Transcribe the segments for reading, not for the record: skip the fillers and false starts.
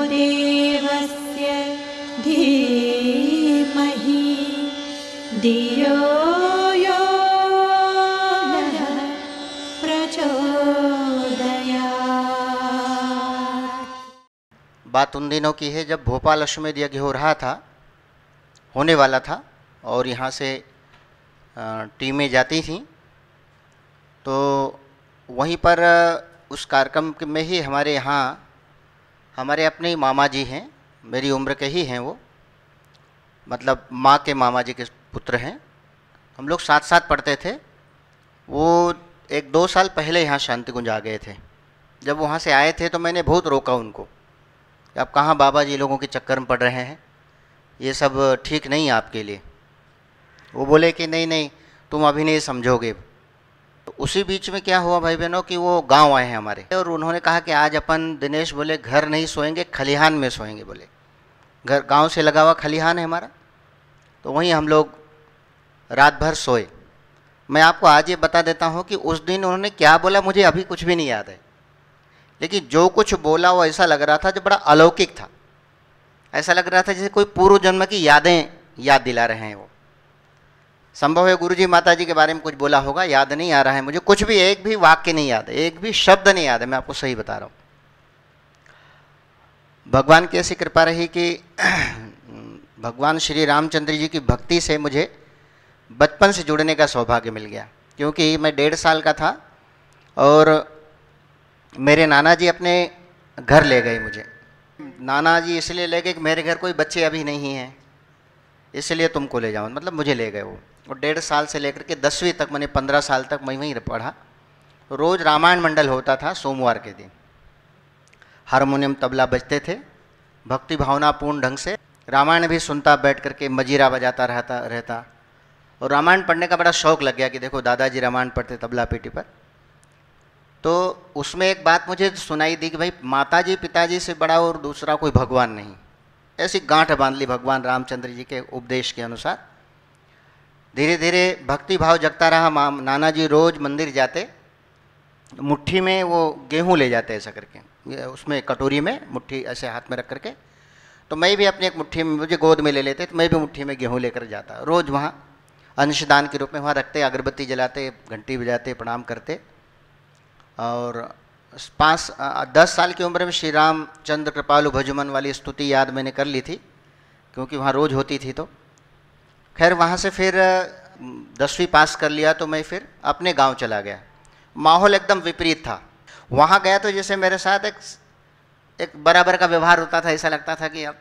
देवस्य धीमहि धियो यो नः प्रचोदयात्। बात उन दिनों की है जब भोपाल अश्वमेध यज्ञ हो रहा था, होने वाला था, और यहाँ से टीमें जाती थीं। तो वहीं पर उस कार्यक्रम में ही हमारे यहाँ हमारे अपने मामा जी हैं, मेरी उम्र के ही हैं वो, मतलब माँ के मामा जी के पुत्र हैं। हम लोग साथ साथ पढ़ते थे। वो 1-2 साल पहले यहाँ शांति कुंज आ गए थे। जब वहाँ से आए थे तो मैंने बहुत रोका उनको कि आप कहाँ बाबा जी लोगों के चक्कर में पड़ रहे हैं, ये सब ठीक नहीं है आपके लिए। वो बोले कि नहीं नहीं, तुम अभी नहीं समझोगे। तो उसी बीच में क्या हुआ भाई बहनों कि वो गांव आए हैं हमारे, और उन्होंने कहा कि आज अपन दिनेश बोले घर नहीं सोएंगे, खलिहान में सोएंगे। बोले घर गांव से लगा हुआ खलिहान है हमारा, तो वहीं हम लोग रात भर सोए। मैं आपको आज ये बता देता हूँ कि उस दिन उन्होंने क्या बोला मुझे अभी कुछ भी नहीं याद है, लेकिन जो कुछ बोला वो ऐसा लग रहा था जो बड़ा अलौकिक था। ऐसा लग रहा था जैसे कोई पूर्व जन्म की यादें याद दिला रहे हैं वो। संभव है गुरुजी माता जी के बारे में कुछ बोला होगा, याद नहीं आ रहा है मुझे। कुछ भी, एक भी वाक्य नहीं याद है, एक भी शब्द नहीं याद है, मैं आपको सही बता रहा हूँ। भगवान की ऐसी कृपा रही कि भगवान श्री रामचंद्र जी की भक्ति से मुझे बचपन से जुड़ने का सौभाग्य मिल गया। क्योंकि मैं 1.5 साल का था और मेरे नाना जी अपने घर ले गए मुझे। नाना जी इसलिए ले गए कि मेरे घर कोई बच्चे अभी नहीं हैं, इसलिए तुमको ले जाऊँ, मतलब मुझे ले गए वो। और 1.5 साल से लेकर के 10वीं तक, मैंने 15 साल तक मैं वहीं पढ़ा। रोज़ रामायण मंडल होता था सोमवार के दिन। हारमोनियम तबला बजते थे, भक्ति भावनापूर्ण ढंग से रामायण भी सुनता, बैठ करके मजीरा बजाता रहता। और रामायण पढ़ने का बड़ा शौक़ लग गया कि देखो दादाजी रामायण पढ़ते तबला पेटी पर। तो उसमें एक बात मुझे सुनाई दी कि भाई माताजी पिताजी से बड़ा और दूसरा कोई भगवान नहीं। ऐसी गांठ बांध ली भगवान रामचंद्र जी के उपदेश के अनुसार। धीरे धीरे भक्ति भाव जगता रहा। नाना जी रोज़ मंदिर जाते, मुट्ठी में वो गेहूँ ले जाते ऐसा करके, उसमें कटोरी में मुट्ठी ऐसे हाथ में रख करके। तो मैं भी अपनी एक मुट्ठी में, मुझे गोद में ले लेते, तो मैं भी मुट्ठी में गेहूँ लेकर जाता। रोज़ वहाँ अंशदान के रूप में वहाँ रखते, अगरबत्ती जलाते, घंटी बजाते, प्रणाम करते। और 10 साल की उम्र में श्री रामचंद्र कृपालु भजुमन वाली स्तुति याद मैंने कर ली थी, क्योंकि वहाँ रोज़ होती थी। तो खैर वहाँ से फिर 10वीं पास कर लिया तो मैं फिर अपने गांव चला गया। माहौल एकदम विपरीत था। वहाँ गया तो जैसे मेरे साथ एक बराबर का व्यवहार होता था, ऐसा लगता था कि अब।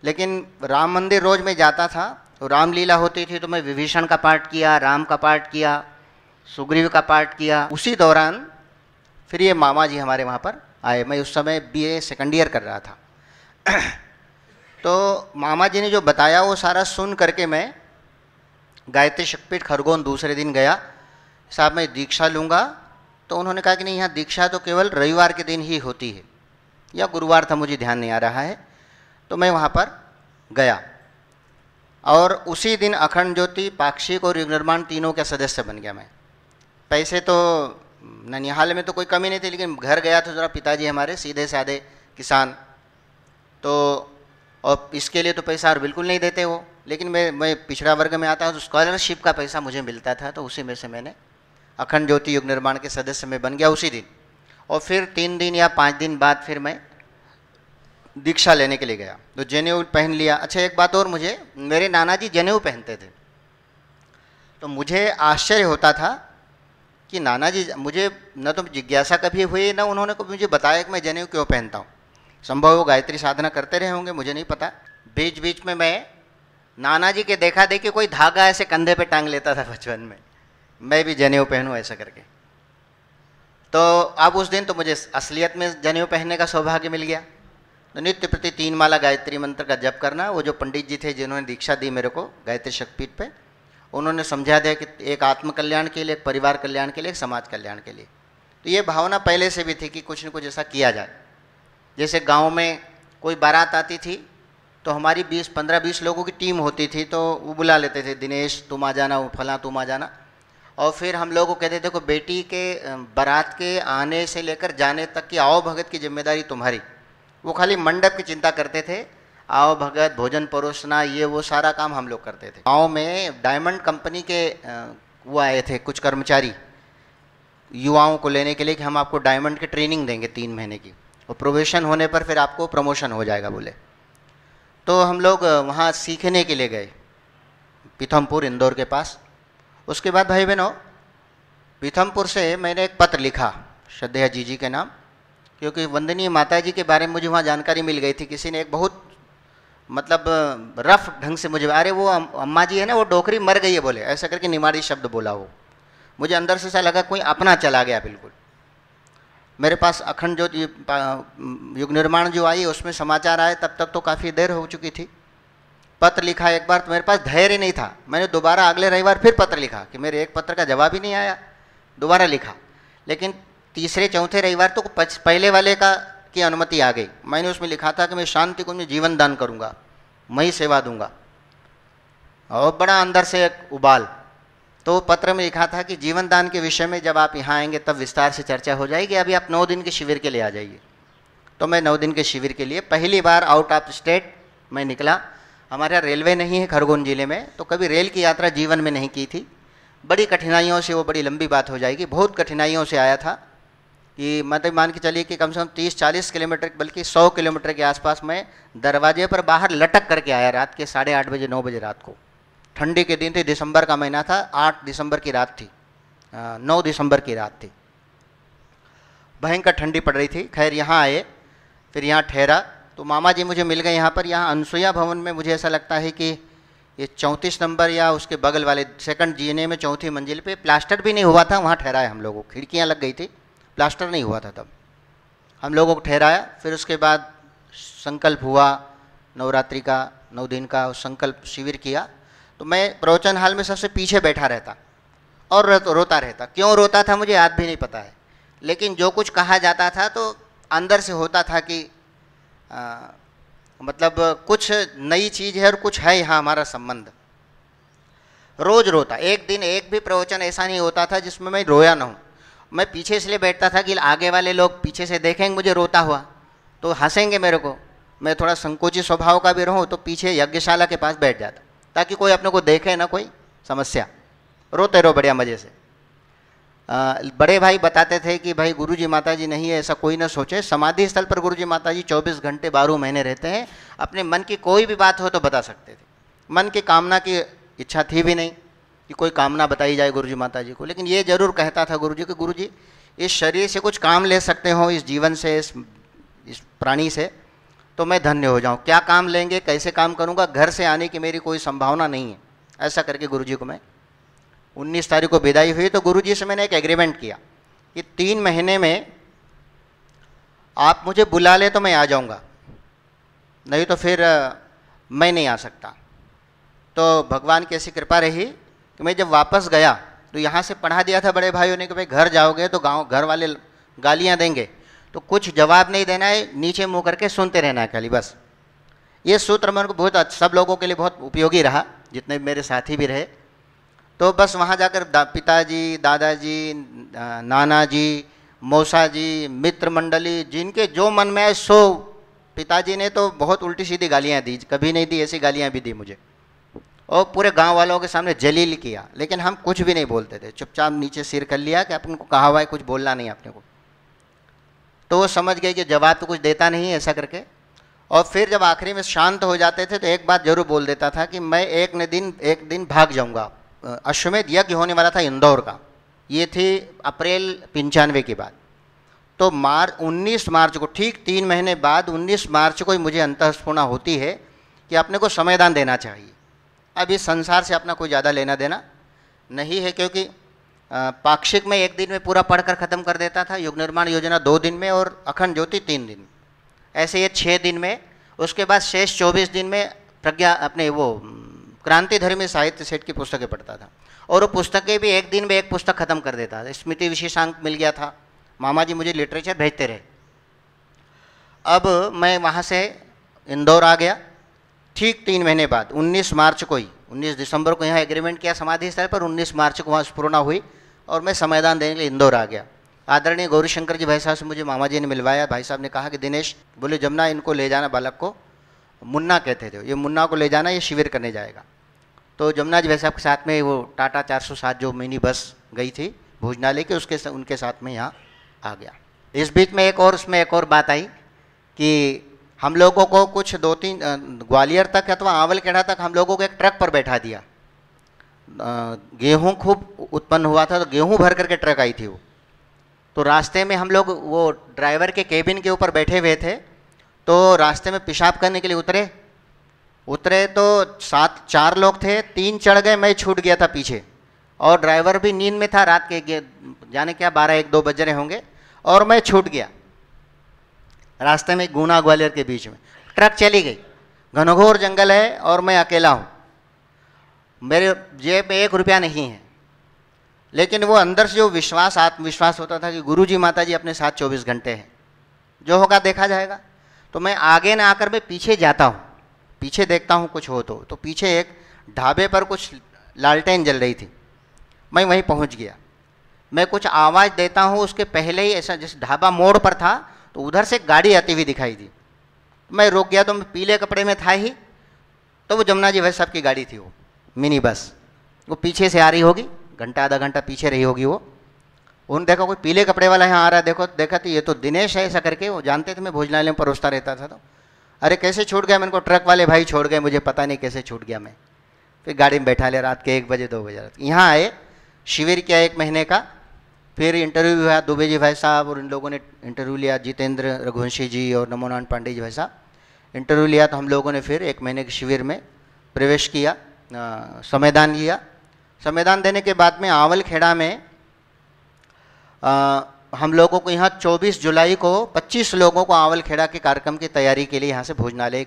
लेकिन राम मंदिर रोज़ मैं जाता था, तो रामलीला होती थी तो मैं विभीषण का पाठ किया, राम का पाठ किया, सुग्रीव का पाठ किया। उसी दौरान फिर ये मामा जी हमारे वहाँ पर आए। मैं उस समय BA सेकंड ईयर कर रहा था। तो मामा जी ने जो बताया वो सारा सुन करके मैं गायत्री शक्तिपीठ खरगोन दूसरे दिन गया। साहब मैं दीक्षा लूँगा। तो उन्होंने कहा कि नहीं, यहाँ दीक्षा तो केवल रविवार के दिन ही होती है, या गुरुवार था, मुझे ध्यान नहीं आ रहा है। तो मैं वहाँ पर गया और उसी दिन अखंड ज्योति, पाक्षिक और युग निर्माण तीनों का सदस्य बन गया मैं। पैसे तो ननिहाल में तो कोई कमी नहीं थी, लेकिन घर गया तो ज़रा पिताजी हमारे सीधे साधे किसान, तो और इसके लिए तो पैसा और बिल्कुल नहीं देते वो। लेकिन मैं पिछड़ा वर्ग में आता हूँ तो स्कॉलरशिप का पैसा मुझे मिलता था, तो उसी में से मैंने अखंड ज्योति युग निर्माण के सदस्य में बन गया उसी दिन। और फिर 3 दिन या 5 दिन बाद फिर मैं दीक्षा लेने के लिए गया, तो जनेऊ पहन लिया। अच्छा एक बात और, मुझे मेरे नाना जी जनेऊ पहनते थे, तो मुझे आश्चर्य होता था कि नाना जी, मुझे न तो जिज्ञासा कभी हुई, न उन्होंने कभी मुझे बताया कि मैं जनेऊ क्यों पहनता हूँ। संभव वो गायत्री साधना करते रहे होंगे, मुझे नहीं पता। बीच बीच में मैं नाना जी के देखा देखी कोई धागा ऐसे कंधे पे टांग लेता था बचपन में, मैं भी जनेऊ पहनूँ ऐसा करके। तो अब उस दिन तो मुझे असलियत में जनेऊ पहनने का सौभाग्य मिल गया। तो नित्य प्रति 3 माला गायत्री मंत्र का जप करना। वो जो पंडित जी थे जिन्होंने दीक्षा दी मेरे को गायत्री शक्तिपीठ पे, उन्होंने समझा दिया कि एक आत्म कल्याण के लिए, एक परिवार कल्याण के लिए, एक समाज कल्याण के लिए। तो ये भावना पहले से भी थी कि कुछ न कुछ ऐसा किया जाए। जैसे गांव में कोई बारात आती थी तो हमारी 15-20 लोगों की टीम होती थी, तो वो बुला लेते थे, दिनेश तुम आ जाना, वो फलां तुम आ जाना। और फिर हम लोगों को कहते थे कि बेटी के बारात के आने से लेकर जाने तक की आओ भगत की जिम्मेदारी तुम्हारी। वो खाली मंडप की चिंता करते थे, आओ भगत, भोजन परोसना, ये वो सारा काम हम लोग करते थे। गाँव में डायमंड कंपनी के वो आए थे कुछ कर्मचारी युवाओं को लेने के लिए कि हम आपको डायमंड की ट्रेनिंग देंगे 3 महीने की, और प्रोबेशन होने पर फिर आपको प्रमोशन हो जाएगा बोले। तो हम लोग वहाँ सीखने के लिए गए पीथमपुर, इंदौर के पास। उसके बाद भाई बहनों, पीथमपुर से मैंने एक पत्र लिखा श्रद्धेया जी के नाम, क्योंकि वंदनीय माता जी के बारे में मुझे वहाँ जानकारी मिल गई थी। किसी ने एक बहुत मतलब रफ ढंग से मुझे, अरे वो अम्मा जी है ना, वो डोकरी मर गई है बोले, ऐसा करके निमाड़ी शब्द बोला। वो मुझे अंदर से ऐसा लगा कोई अपना चला गया बिल्कुल। मेरे पास अखंड ज्योति युग निर्माण जो आई उसमें समाचार आए, तब तक तो काफ़ी देर हो चुकी थी। पत्र लिखा एक बार तो मेरे पास धैर्य नहीं था, मैंने दोबारा अगले रविवार फिर पत्र लिखा कि मेरे एक पत्र का जवाब ही नहीं आया, दोबारा लिखा। लेकिन तीसरे चौथे रविवार तो पहले वाले की अनुमति आ गई। मैंने उसमें लिखा था कि मैं शांति कुंज में जीवन दान करूँगा, मैं ही सेवा दूंगा, और बड़ा अंदर से एक उबाल। तो पत्र में लिखा था कि जीवन दान के विषय में जब आप यहाँ आएंगे तब विस्तार से चर्चा हो जाएगी, अभी आप 9 दिन के शिविर के लिए आ जाइए। तो मैं 9 दिन के शिविर के लिए पहली बार आउट ऑफ स्टेट मैं निकला। हमारे यहाँ रेलवे नहीं है खरगोन जिले में, तो कभी रेल की यात्रा जीवन में नहीं की थी। बड़ी कठिनाइयों से, वो बड़ी लंबी बात हो जाएगी, बहुत कठिनाइयों से आया था कि मतलब मान के चलिए कि कम से कम 30-40 किलोमीटर बल्कि 100 किलोमीटर के आसपास मैं दरवाजे पर बाहर लटक करके आया रात के 8:30 बजे 9 बजे रात को। ठंडी के दिन थे, दिसंबर का महीना था, 8 दिसंबर की रात थी, 9 दिसंबर की रात थी, भयंकर ठंडी पड़ रही थी। खैर यहाँ आए, फिर यहाँ ठहरा तो मामा जी मुझे मिल गए यहाँ पर। यहाँ अनसुईया भवन में मुझे ऐसा लगता है कि ये 34 नंबर या उसके बगल वाले सेकंड जीने में 4थी मंजिल पे, प्लास्टर भी नहीं हुआ था, वहाँ ठहराया हम लोगों को। खिड़कियाँ लग गई थी, प्लास्टर नहीं हुआ था तब, हम लोगों को ठहराया। फिर उसके बाद संकल्प हुआ नवरात्रि का, 9 दिन का संकल्प शिविर किया। तो मैं प्रवचन हाल में सबसे पीछे बैठा रहता और रोता रहता। क्यों रोता था मुझे आज भी नहीं पता है, लेकिन जो कुछ कहा जाता था तो अंदर से होता था कि मतलब कुछ नई चीज़ है और कुछ है यहाँ हमारा संबंध। रोज़ रोता, एक दिन एक भी प्रवचन ऐसा नहीं होता था जिसमें मैं रोया ना हूँ। मैं पीछे इसलिए बैठता था कि आगे वाले लोग पीछे से देखेंगे मुझे रोता हुआ तो हंसेंगे मेरे को। मैं थोड़ा संकोची स्वभाव का भी रहूँ तो पीछे यज्ञशाला के पास बैठ जाता ताकि कोई अपने को देखे ना कोई समस्या, रोते रहो बढ़िया मज़े से। बड़े भाई बताते थे कि भाई गुरुजी माताजी नहीं है ऐसा कोई ना सोचे, समाधि स्थल पर गुरुजी माताजी 24 घंटे 12 महीने रहते हैं। अपने मन की कोई भी बात हो तो बता सकते थे। मन की कामना की इच्छा थी भी नहीं कि कोई कामना बताई जाए गुरुजी माताजी को, लेकिन ये जरूर कहता था गुरुजी कि गुरुजी इस शरीर से कुछ काम ले सकते हो, इस जीवन से, इस प्राणी से, तो मैं धन्य हो जाऊँ। क्या काम लेंगे, कैसे काम करूँगा, घर से आने की मेरी कोई संभावना नहीं है। ऐसा करके गुरुजी को मैं 19 तारीख को विदाई हुई तो गुरुजी से मैंने एक एग्रीमेंट किया कि 3 महीने में आप मुझे बुला ले तो मैं आ जाऊंगा, नहीं तो फिर मैं नहीं आ सकता। तो भगवान की ऐसी कृपा रही कि मैं जब वापस गया तो यहाँ से पढ़ा दिया था बड़े भाइयों ने कि भाई घर जाओगे तो घर वाले गालियाँ देंगे तो कुछ जवाब नहीं देना है, नीचे मुँह करके सुनते रहना है खाली बस। ये सूत्र मेरे को बहुत सब लोगों के लिए बहुत उपयोगी रहा, जितने मेरे साथी भी रहे। तो बस वहाँ जाकर पिताजी, दादाजी, नाना जी, मौसा जी, मित्र मंडली, जिनके जो मन में आए सो। पिताजी ने तो बहुत उल्टी सीधी गालियाँ दी, कभी नहीं दी ऐसी गालियाँ भी दी मुझे, और पूरे गांव वालों के सामने जलील किया। लेकिन हम कुछ भी नहीं बोलते थे, चुपचाप नीचे सिर कर लिया कि अपन को कहा हुआ है कुछ बोलना नहीं अपने को। तो वो समझ गए कि जवाब तो कुछ देता नहीं ऐसा करके। और फिर जब आखिरी में शांत हो जाते थे तो एक बात जरूर बोल देता था कि मैं एक दिन भाग जाऊँगा। अश्वमेध यज्ञ होने वाला था इंदौर का, ये थी अप्रैल 95 की बात। तो 19 मार्च को, ठीक 3 महीने बाद 19 मार्च को ही मुझे अंतःस्फूर्णा होती है कि अपने को समयदान देना चाहिए। अब इस संसार से अपना कोई ज़्यादा लेना देना नहीं है, क्योंकि पाक्षिक में 1 दिन में पूरा पढ़कर ख़त्म कर देता था, युग निर्माण योजना 2 दिन में और अखंड ज्योति 3 दिन। ऐसे ये 6 दिन में, उसके बाद शेष 24 दिन में प्रज्ञा अपने वो क्रांतिधर्मी साहित्य सेठ की पुस्तकें पढ़ता था। और वो पुस्तकें भी 1 दिन में 1 पुस्तक खत्म कर देता था। स्मृति विशेषांक मिल गया था, मामा जी मुझे लिटरेचर भेजते रहे। अब मैं वहाँ से इंदौर आ गया ठीक 3 महीने बाद, 19 मार्च को ही, 19 दिसंबर को यहाँ एग्रीमेंट किया समाधि स्थल पर, 19 मार्च को वहाँ स्फूर्णा हुई और मैं समयदान देने के लिए इंदौर आ गया। आदरणीय गौरीशंकर जी भाई साहब से मुझे मामा जी ने मिलवाया। भाई साहब ने कहा कि दिनेश, बोले जमुना इनको ले जाना, बालक को, मुन्ना कहते थे, ये मुन्ना को ले जाना, ये शिविर करने जाएगा। तो जमुना जी भाई साहब के साथ में वो टाटा 407 जो मिनी बस गई थी भोजनालय की, उनके साथ में यहाँ आ गया। इस बीच में उसमें एक और बात आई कि हम लोगों को कुछ 2-3 ग्वालियर तक अथवा आवलखेड़ा तक हम लोगों को एक ट्रक पर बैठा दिया। गेहूं खूब उत्पन्न हुआ था, तो गेहूं भर करके ट्रक आई थी वो। तो रास्ते में हम लोग वो ड्राइवर के केबिन के ऊपर बैठे हुए थे, तो रास्ते में पेशाब करने के लिए उतरे तो 4 लोग थे, 3 चढ़ गए, मैं छूट गया था पीछे, और ड्राइवर भी नींद में था, रात के जाने क्या 12-1-2 बज रहे होंगे, और मैं छूट गया रास्ते में गुना ग्वालियर के बीच में। ट्रक चली गई, घनघोर जंगल है और मैं अकेला हूँ, मेरे जेब में 1 रुपया नहीं है, लेकिन वो अंदर से जो विश्वास, आत्मविश्वास होता था कि गुरुजी माताजी अपने साथ 24 घंटे हैं, जो होगा देखा जाएगा। तो मैं आगे ना आकर मैं पीछे जाता हूँ, पीछे देखता हूँ कुछ हो तो पीछे एक ढाबे पर कुछ लालटेन जल रही थी, मैं वहीं पहुँच गया। मैं कुछ आवाज़ देता हूँ, उसके पहले ही ऐसा जैसे ढाबा मोड़ पर था, तो उधर से गाड़ी आती हुई दिखाई दी। मैं रुक गया, तो मैं पीले कपड़े में था ही, तो वो जमुना जी भाई साहब की गाड़ी थी, वो मिनी बस, वो पीछे से आ रही होगी, घंटा आधा घंटा पीछे रही होगी वो। उन्होंने देखा कोई पीले कपड़े वाला यहाँ आ रहा है, देखा तो ये तो दिनेश है, ऐसा करके वो जानते थे मैं भोजनालय में परोसता रहता था। तो अरे कैसे छूट गया, मैंने को ट्रक वाले भाई छोड़ गए, मुझे पता नहीं कैसे छूट गया। मैं फिर गाड़ी में बैठा लिया, रात के 1 बजे 2 बजे रात यहाँ आए, शिविर किया 1 महीने का, फिर इंटरव्यू हुआ, दुबे जी भाई साहब और इन लोगों ने इंटरव्यू लिया, जितेंद्र रघुवंशी जी और नमोनारायण पांडे जी भाई साहब इंटरव्यू लिया। तो हम लोगों ने फिर 1 महीने के शिविर में प्रवेश किया, संविधान लिया। संविधान देने के बाद में आवलखेड़ा में हम लोगों को यहाँ 24 जुलाई को 25 लोगों को आवलखेड़ा के कार्यक्रम की तैयारी के लिए यहाँ से भोजनालय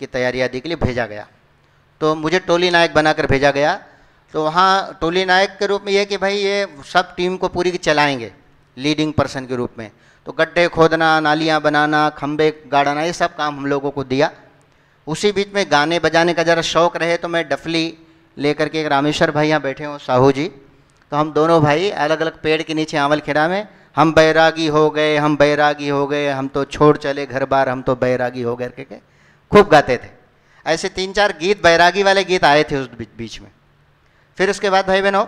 की तैयारी आदि के लिए भेजा गया। तो मुझे टोली नायक बनाकर भेजा गया। तो वहाँ टोली नायक के रूप में ये कि भाई ये सब टीम को पूरी चलाएंगे, लीडिंग पर्सन के रूप में। तो गड्ढे खोदना, नालियाँ बनाना, खंबे गाड़ना, ये सब काम हम लोगों को दिया। उसी बीच में गाने बजाने का ज़रा शौक़ रहे, तो मैं डफली लेकर के, एक रामेश्वर भाई यहाँ बैठे हों, साहू जी, तो हम दोनों भाई अलग अलग पेड़ के नीचे आवलखेड़ा में, हम बैरागी हो गए, हम बैरागी हो गए, हम तो छोड़ चले घर बार, हम तो बैरागी हो गए करके खूब गाते थे। ऐसे 3-4 गीत, बैरागी वाले गीत आए थे उस बीच में। फिर उसके बाद भाई बहनों,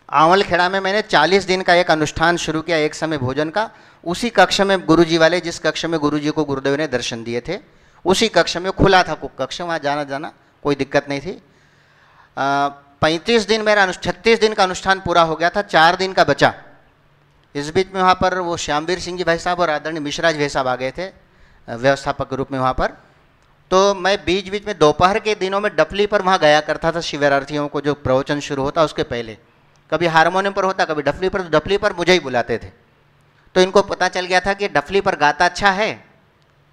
आवलखेड़ा में मैंने 40 दिन का एक अनुष्ठान शुरू किया, एक समय भोजन का। उसी कक्ष में गुरुजी वाले, जिस कक्ष में गुरुजी को गुरुदेव ने दर्शन दिए थे, उसी कक्ष में खुला था कक्ष, वहाँ जाना कोई दिक्कत नहीं थी। 35 दिन मेरा 36 दिन का अनुष्ठान पूरा हो गया था, 4 दिन का बचा। इस बीच में वहाँ पर वो श्यामवीर सिंह जी भाई साहब और आदरणीय मिश्राज भाई साहब आ गए थे व्यवस्थापक के रूप में वहाँ पर। तो मैं बीच बीच में दोपहर के दिनों में डफली पर वहाँ गया करता था, शिविरार्थियों को जो प्रवचन शुरू होता उसके पहले, कभी हारमोनियम पर होता, कभी डफली पर। तो डफली पर मुझे ही बुलाते थे। तो इनको पता चल गया था कि डफली पर गाता अच्छा है,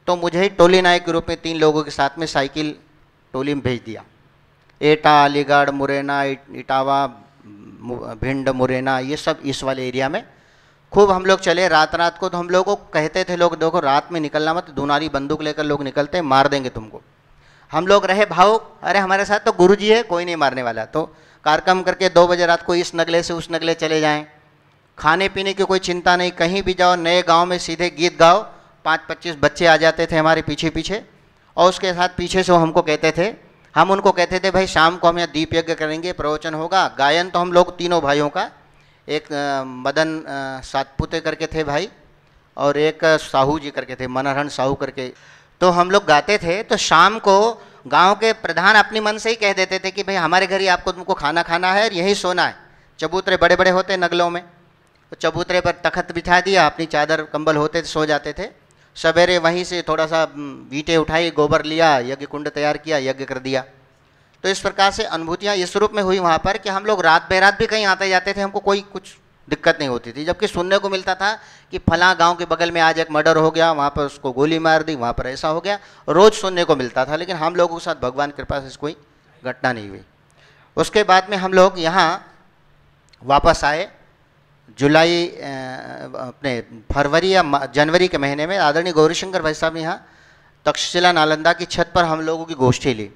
तो मुझे ही टोली नायक के रूप में 3 लोगों के साथ में साइकिल टोली में भेज दिया। एटा, अलीगढ़, मुरैना, इटावा, भिंड, मुरैना, ये सब इस वाले एरिया में खूब हम लोग चले। रात को तो हम लोगों को कहते थे लोग, देखो रात में निकलना मत, दुनारी बंदूक लेकर लोग निकलते हैं, मार देंगे तुमको। हम लोग रहे भावुक, अरे हमारे साथ तो गुरुजी है, कोई नहीं मारने वाला। तो कार्यक्रम करके 2 बजे रात को इस नगले से उस नगले चले जाएं, खाने पीने की कोई चिंता नहीं, कहीं भी जाओ, नए गाँव में सीधे गीत गाओ। 5-25 बच्चे आ जाते थे हमारे पीछे पीछे, और उसके साथ पीछे से वो हमको कहते थे, हम उनको कहते थे भाई शाम को हम यहाँ दीप यज्ञ करेंगे, प्रवचन होगा। गायन तो हम लोग तीनों भाइयों का, एक मदन सातपुते करके थे भाई, और एक साहू जी करके थे, मनहरण साहू करके। तो हम लोग गाते थे। तो शाम को गांव के प्रधान अपनी मन से ही कह देते थे कि भाई हमारे घर ही आपको तुमको खाना खाना है और यहीं सोना है। चबूतरे बड़े बड़े होते नगलों में, तो चबूतरे पर तख्त बिछा दिया, अपनी चादर कंबल होते थे, सो जाते थे। सवेरे वहीं से थोड़ा सा ईंटें उठाई, गोबर लिया, यज्ञ कुंड तैयार किया, यज्ञ कर दिया। तो इस प्रकार से अनुभूतियाँ इस रूप में हुई वहाँ पर कि हम लोग रात बेरात भी कहीं आते जाते थे, हमको कोई कुछ दिक्कत नहीं होती थी। जबकि सुनने को मिलता था कि फलां गांव के बगल में आज एक मर्डर हो गया, वहाँ पर उसको गोली मार दी, वहाँ पर ऐसा हो गया, रोज़ सुनने को मिलता था। लेकिन हम लोगों के साथ भगवान की कृपा से कोई घटना नहीं हुई। उसके बाद में हम लोग यहाँ वापस आए जुलाई अपने फरवरी या जनवरी के महीने में। आदरणीय गौरीशंकर भाई साहब ने यहाँ तक्षशिला नालंदा की छत पर हम लोगों की गोष्ठी ली।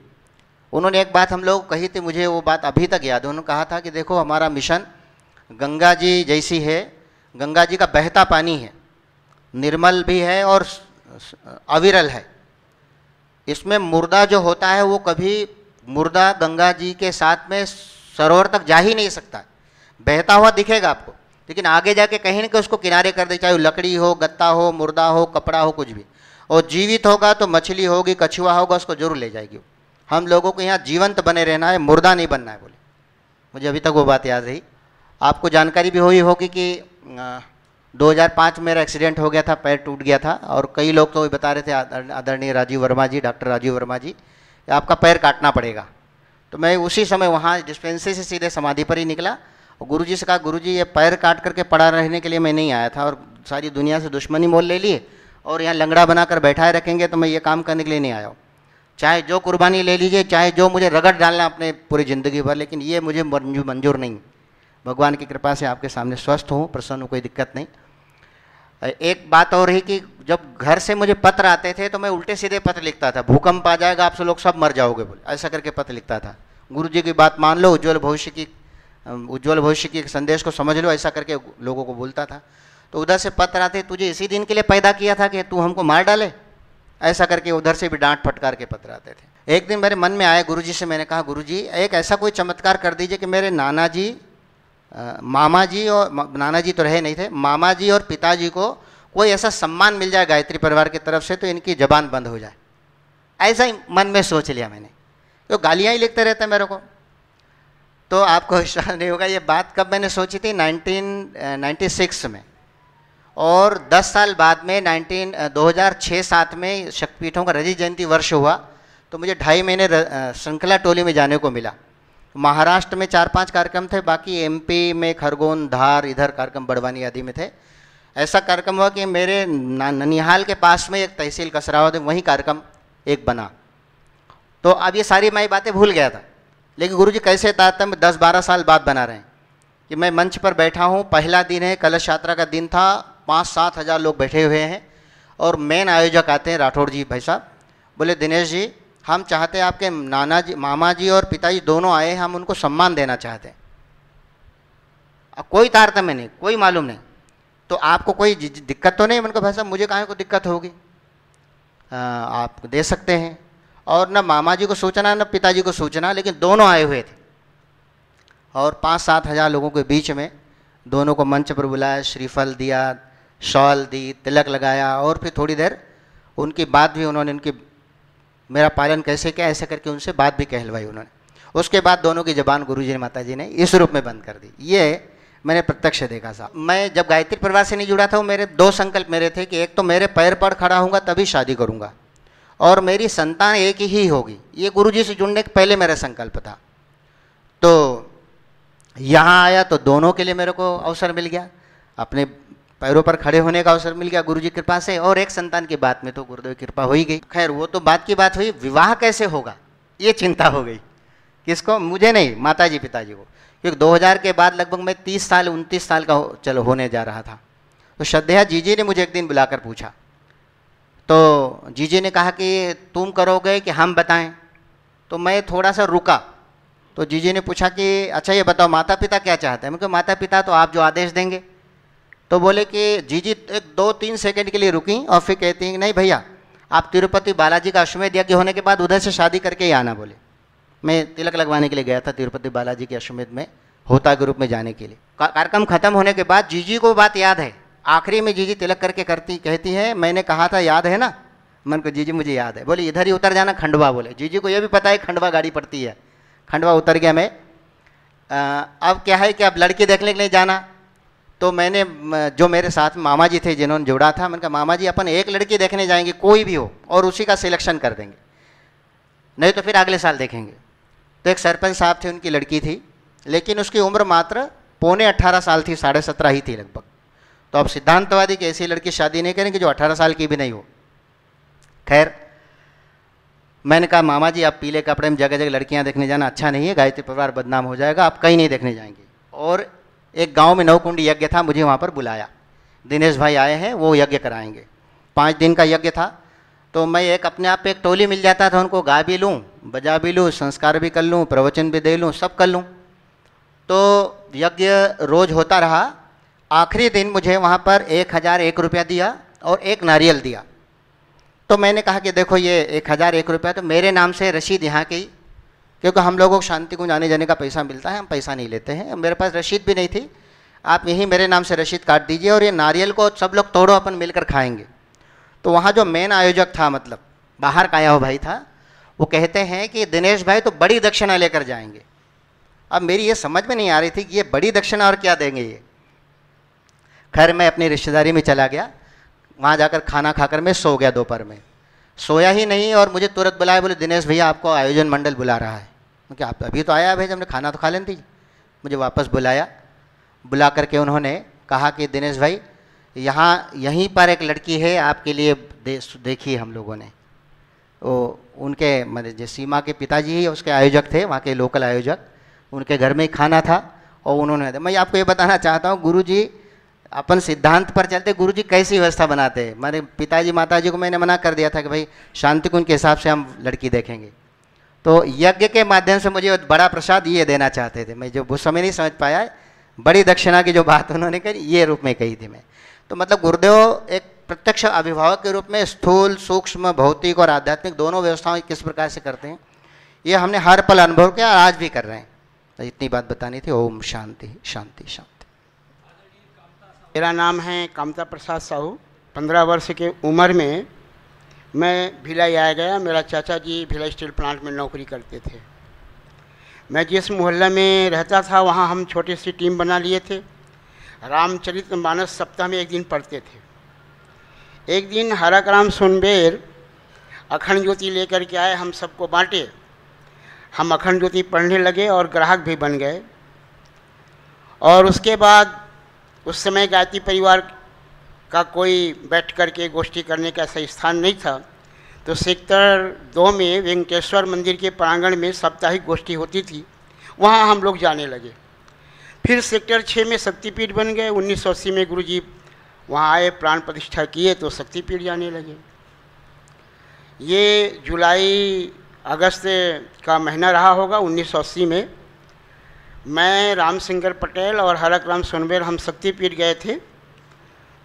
उन्होंने एक बात हम लोग को कही थी, मुझे वो बात अभी तक याद है। उन्होंने कहा था कि देखो हमारा मिशन गंगा जी जैसी है, गंगा जी का बहता पानी है, निर्मल भी है और अविरल है। इसमें मुर्दा जो होता है वो कभी मुर्दा गंगा जी के साथ में सरोवर तक जा ही नहीं सकता, बहता हुआ दिखेगा आपको, लेकिन आगे जाके कहीं ना कहीं उसको किनारे कर दे, चाहे वो लकड़ी हो, गत्ता हो, मुर्दा हो, कपड़ा हो, कुछ भी। और जीवित होगा तो मछली होगी, कछुआ होगा, उसको जरूर ले जाएगी। हम लोगों को यहाँ जीवंत बने रहना है, मुर्दा नहीं बनना है बोले। मुझे अभी तक वो बात याद रही। आपको जानकारी भी हुई होगी कि 2005 में मेरा एक्सीडेंट हो गया था, पैर टूट गया था, और कई लोग तो बता रहे थे, आदरणीय राजीव वर्मा जी, डॉक्टर राजीव वर्मा जी, आपका पैर काटना पड़ेगा। तो मैं उसी समय वहाँ डिस्पेंसरी से सीधे समाधि पर ही निकला और गुरुजी से कहा, गुरुजी ये पैर काट करके पड़ा रहने के लिए मैं नहीं आया था, और सारी दुनिया से दुश्मनी मोल ले लिए और यहाँ लंगड़ा बनाकर बैठाए रखेंगे तो मैं ये काम करने के लिए नहीं आया हूँ। चाहे जो कुर्बानी ले लीजिए, चाहे जो मुझे रगड़ डालना अपने पूरी ज़िंदगी भर, लेकिन ये मुझे मंजूर नहीं। भगवान की कृपा से आपके सामने स्वस्थ हूँ, प्रसन्न हूँ, कोई दिक्कत नहीं। एक बात और रही कि जब घर से मुझे पत्र आते थे तो मैं उल्टे सीधे पत्र लिखता था, भूकंप आ जाएगा, आप सब लोग सब मर जाओगे बोले, ऐसा करके पत्र लिखता था। गुरु जी की बात मान लो, उज्ज्वल भविष्य की संदेश को समझ लो, ऐसा करके लोगों को बोलता था। तो उधर से पत्र आते, तुझे इसी दिन के लिए पैदा किया था कि तू हमको मार डाले, ऐसा करके उधर से भी डांट फटकार के पत्र आते थे। एक दिन मेरे मन में आया, गुरुजी से मैंने कहा, गुरुजी एक ऐसा कोई चमत्कार कर दीजिए कि मेरे नाना जी, मामा जी, और नाना जी तो रहे नहीं थे, मामा जी और पिताजी को कोई ऐसा सम्मान मिल जाए गायत्री परिवार की तरफ से तो इनकी जबान बंद हो जाए। ऐसा ही मन में सोच लिया मैंने, तो गालियाँ ही लिखते रहते मेरे को। तो आपको विश्वास नहीं होगा, ये बात कब मैंने सोची थी, 1996 में। और 10 साल बाद में 2006-07 में शक्तिपीठों का रजत जयंती वर्ष हुआ, तो मुझे 2.5 महीने श्रृंखला टोली में जाने को मिला। महाराष्ट्र में 4-5 कार्यक्रम थे, बाकी MP में खरगोन, धार, इधर कार्यक्रम बड़वानी आदि में थे। ऐसा कार्यक्रम हुआ कि मेरे ननिहाल के पास में एक तहसील कसरावद है, वहीं कार्यक्रम एक बना। तो अब ये सारी मैं बातें भूल गया था, लेकिन गुरुजी कैसे तारतम्य 10-12 साल बाद बना रहे हैं कि मैं मंच पर बैठा हूँ, पहला दिन है, कलश यात्रा का दिन था, 5-7 हज़ार लोग बैठे हुए हैं, और मेन आयोजक आते हैं राठौड़ जी भाई साहब, बोले दिनेश जी हम चाहते हैं आपके नाना जी, मामा जी और पिताजी दोनों आए, हम उनको सम्मान देना चाहते हैं। अब कोई तारतम्य नहीं, कोई मालूम नहीं, तो आपको कोई दिक्कत तो नहीं? उनको भाई साहब मुझे कहाँ को दिक्कत होगी, आप दे सकते हैं। और न मामा जी को सूचना न पिताजी को सूचना, लेकिन दोनों आए हुए थे, और 5-7 हज़ार लोगों के बीच में दोनों को मंच पर बुलाया, श्रीफल दिया, शॉल दी, तिलक लगाया, और फिर थोड़ी देर उनकी बात भी उन्होंने, उनकी मेरा पालन कैसे किया ऐसे करके उनसे बात भी कहलवाई उन्होंने। उसके बाद दोनों की जबान गुरुजी ने, माता जी ने इस रूप में बंद कर दी। ये मैंने प्रत्यक्ष देखा साहब। मैं जब गायत्री परिवार से नहीं जुड़ा था, मेरे 2 संकल्प मेरे थे कि एक तो मेरे पैर पर खड़ा होऊंगा तभी शादी करूंगा, और मेरी संतान एक ही होगी। ये गुरुजी से जुड़ने के पहले मेरा संकल्प था। तो यहाँ आया तो दोनों के लिए मेरे को अवसर मिल गया, अपने पैरों पर खड़े होने का अवसर मिल गया गुरुजी की कृपा से, और एक संतान की बात में तो गुरुदेव की कृपा हो ही गई। खैर वो तो बात की बात हुई, विवाह कैसे होगा ये चिंता हो गई। किसको? मुझे नहीं, माताजी पिताजी को, क्योंकि 2000 के बाद लगभग मैं 30-29 साल का चलो होने जा रहा था। तो श्रद्धेया जीजी ने मुझे एक दिन बुलाकर पूछा, तो जीजी ने कहा कि तुम करोगे कि हम बताएं? तो मैं थोड़ा सा रुका। तो जीजी ने पूछा कि अच्छा ये बताओ माता पिता क्या चाहते हैं? मैं कहा माता पिता तो आप जो आदेश देंगे। तो बोले कि जीजी एक 2-3 सेकंड के लिए रुकी और फिर कहती हैं नहीं भैया, आप तिरुपति बालाजी का अश्वमेध यज्ञ होने के बाद उधर से शादी करके ही आना। बोले मैं तिलक लगवाने के लिए गया था तिरुपति बालाजी के अश्वमेध में, होता के रूप में जाने के लिए। कार्यक्रम खत्म होने के बाद जीजी को बात याद है, आखिरी में जीजी तिलक करके कहती है मैंने कहा था याद है ना? मन को जीजी मुझे याद है। बोले इधर ही उतर जाना खंडवा। बोले जीजी को ये भी पता है खंडवा गाड़ी पड़ती है। खंडवा उतर गया मैं। अब क्या है कि अब लड़की देखने के लिए जाना, तो मैंने जो मेरे साथ मामा जी थे जिन्होंने जोड़ा था, मैंने कहा मामा जी अपन एक लड़की देखने जाएंगे कोई भी हो, और उसी का सिलेक्शन कर देंगे, नहीं तो फिर अगले साल देखेंगे। तो एक सरपंच साहब थे, उनकी लड़की थी, लेकिन उसकी उम्र मात्र 17.5 साल थी, 17.5 ही थी लगभग। तो अब सिद्धांतवादी की ऐसी लड़की शादी नहीं करेंगे जो 18 साल की भी नहीं हो। खैर मैंने कहा मामा जी आप पीले कपड़े में जगह जगह लड़कियां देखने जाना अच्छा नहीं है, गायत्री परिवार बदनाम हो जाएगा, आप कहीं नहीं देखने जाएंगे। और एक गांव में 9 कुंडी यज्ञ था, मुझे वहाँ पर बुलाया, दिनेश भाई आए हैं वो यज्ञ कराएंगे। 5 दिन का यज्ञ था। तो मैं एक अपने आप पे एक टोली मिल जाता था, उनको गा भी लूँ, बजा भी लूँ, संस्कार भी कर लूँ, प्रवचन भी दे लूँ, सब कर लूँ। तो यज्ञ रोज होता रहा। आखिरी दिन मुझे वहाँ पर 1001 रुपया दिया और एक नारियल दिया। तो मैंने कहा कि देखो ये 1001 रुपया तो मेरे नाम से रसीद यहाँ की, क्योंकि हम लोगों को शांति कुंज आने जाने का पैसा मिलता है, हम पैसा नहीं लेते हैं, मेरे पास रसीद भी नहीं थी, आप यहीं मेरे नाम से रसीद काट दीजिए और ये नारियल को सब लोग तोड़ो, अपन मिलकर खाएंगे। तो वहाँ जो मेन आयोजक था, मतलब बाहर का आया हुआ भाई था, वो कहते हैं कि दिनेश भाई तो बड़ी दक्षिणा लेकर जाएंगे। अब मेरी ये समझ में नहीं आ रही थी कि ये बड़ी दक्षिणा और क्या देंगे ये। खैर मैं अपनी रिश्तेदारी में चला गया, वहाँ जाकर खाना खाकर मैं सो गया। दोपहर में सोया ही नहीं और मुझे तुरंत बुलाया, बोले दिनेश भैया आपको आयोजन मंडल बुला रहा है। क्योंकि आप अभी तो आया भाई, हमने खाना तो खा लेनी थी। मुझे वापस बुलाया, बुला करके उन्होंने कहा कि दिनेश भाई यहाँ यहीं पर एक लड़की है आपके लिए देखी हम लोगों ने। वो उनके मतलब जो सीमा के पिताजी ही उसके आयोजक थे, वहाँ के लोकल आयोजक, उनके घर में ही खाना था और उन्होंने, मैं आपको ये बताना चाहता हूँ गुरुजी अपन सिद्धांत पर चलते, गुरुजी कैसी व्यवस्था बनाते हैं। मेरे पिताजी माताजी को मैंने मना कर दिया था कि भाई शांति कुंज के हिसाब से हम लड़की देखेंगे, तो यज्ञ के माध्यम से मुझे बड़ा प्रसाद ये देना चाहते थे। मैं जो उस समय नहीं समझ पाया, बड़ी दक्षिणा की जो बात उन्होंने कही ये रूप में कही थी मैं। तो मतलब गुरुदेव एक प्रत्यक्ष अभिभावक के रूप में स्थूल सूक्ष्म भौतिक और आध्यात्मिक दोनों व्यवस्थाएं किस प्रकार से करते हैं, ये हमने हर पल अनुभव किया, आज भी कर रहे हैं। तो इतनी बात बतानी थी। ओम शांति शांति शांति। मेरा नाम है कामता प्रसाद साहू। 15 वर्ष की उम्र में मैं भिलाई आ गया। मेरा चाचा जी भिलाई स्टील प्लांट में नौकरी करते थे। मैं जिस मोहल्ले में रहता था वहाँ हम छोटी सी टीम बना लिए थे। रामचरितमानस सप्ताह में एक दिन पढ़ते थे। एक दिन हरक राम सोनबेर अखंड ज्योति लेकर के आए, हम सबको बांटे। हम अखंड ज्योति पढ़ने लगे और ग्राहक भी बन गए। और उसके बाद उस समय गायत्री परिवार का कोई बैठ कर के गोष्ठी करने का ऐसा स्थान नहीं था, तो सेक्टर 2 में वेंकटेश्वर मंदिर के प्रांगण में साप्ताहिक गोष्ठी होती थी, वहाँ हम लोग जाने लगे। फिर सेक्टर 6 में शक्तिपीठ बन गए। 1980 में गुरुजी वहाँ आए, प्राण प्रतिष्ठा किए तो शक्तिपीठ जाने लगे। ये जुलाई अगस्त का महीना रहा होगा 1980 में। मैं रामशंकर पटेल और हरक राम सोनबेर हम शक्तिपीठ गए थे,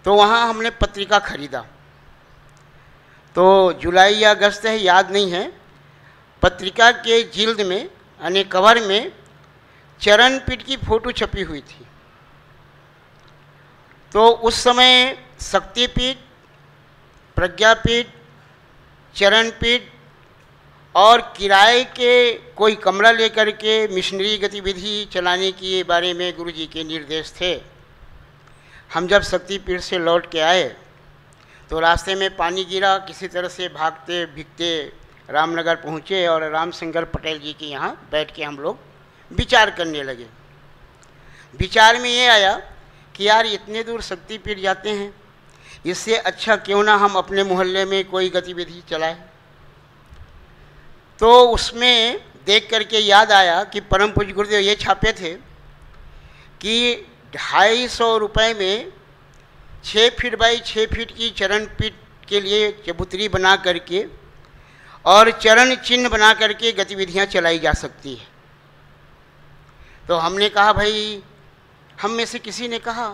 तो वहाँ हमने पत्रिका खरीदा। तो जुलाई या अगस्त है, याद नहीं है। पत्रिका के जिल्द में यानी कवर में चरणपीठ की फ़ोटो छपी हुई थी। तो उस समय शक्तिपीठ, प्रज्ञापीठ, चरणपीठ और किराए के कोई कमरा लेकर के मिशनरी गतिविधि चलाने के बारे में गुरुजी के निर्देश थे। हम जब शक्तिपीठ से लौट के आए तो रास्ते में पानी गिरा, किसी तरह से भागते भीगते रामनगर पहुँचे और रामशंकर पटेल जी के यहाँ बैठ के हम लोग विचार करने लगे। विचार में ये आया कि यार इतने दूर शक्तिपीठ जाते हैं, इससे अच्छा क्यों ना हम अपने मोहल्ले में कोई गतिविधि चलाएं। तो उसमें देख करके याद आया कि परम पूज्य गुरुदेव ये छापे थे कि 250 रुपये में 6 फीट बाई 6 फीट की चरण पीठ के लिए चबूतरी बना करके और चरण चिन्ह बना करके गतिविधियां चलाई जा सकती है। तो हमने कहा भाई, हम में से किसी ने कहा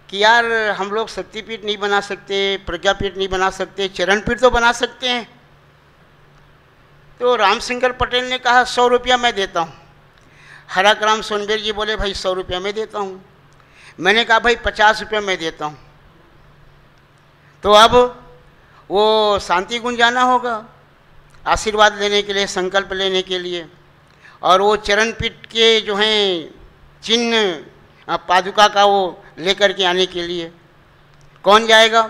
कि यार हम लोग शक्तिपीठ नहीं बना सकते, प्रज्ञापीठ नहीं बना सकते, चरणपीठ तो बना सकते हैं। तो रामशंकर पटेल ने कहा 100 रुपया मैं देता हूँ। हरक राम सोनबेर जी बोले भाई 100 रुपया मैं देता हूँ। मैंने कहा भाई 50 रुपया मैं देता हूँ। तो अब वो शांति कुंज जाना होगा आशीर्वाद लेने के लिए, संकल्प लेने के लिए, और वो चरणपीठ के जो हैं चिन्ह पादुका का वो लेकर के आने के लिए कौन जाएगा।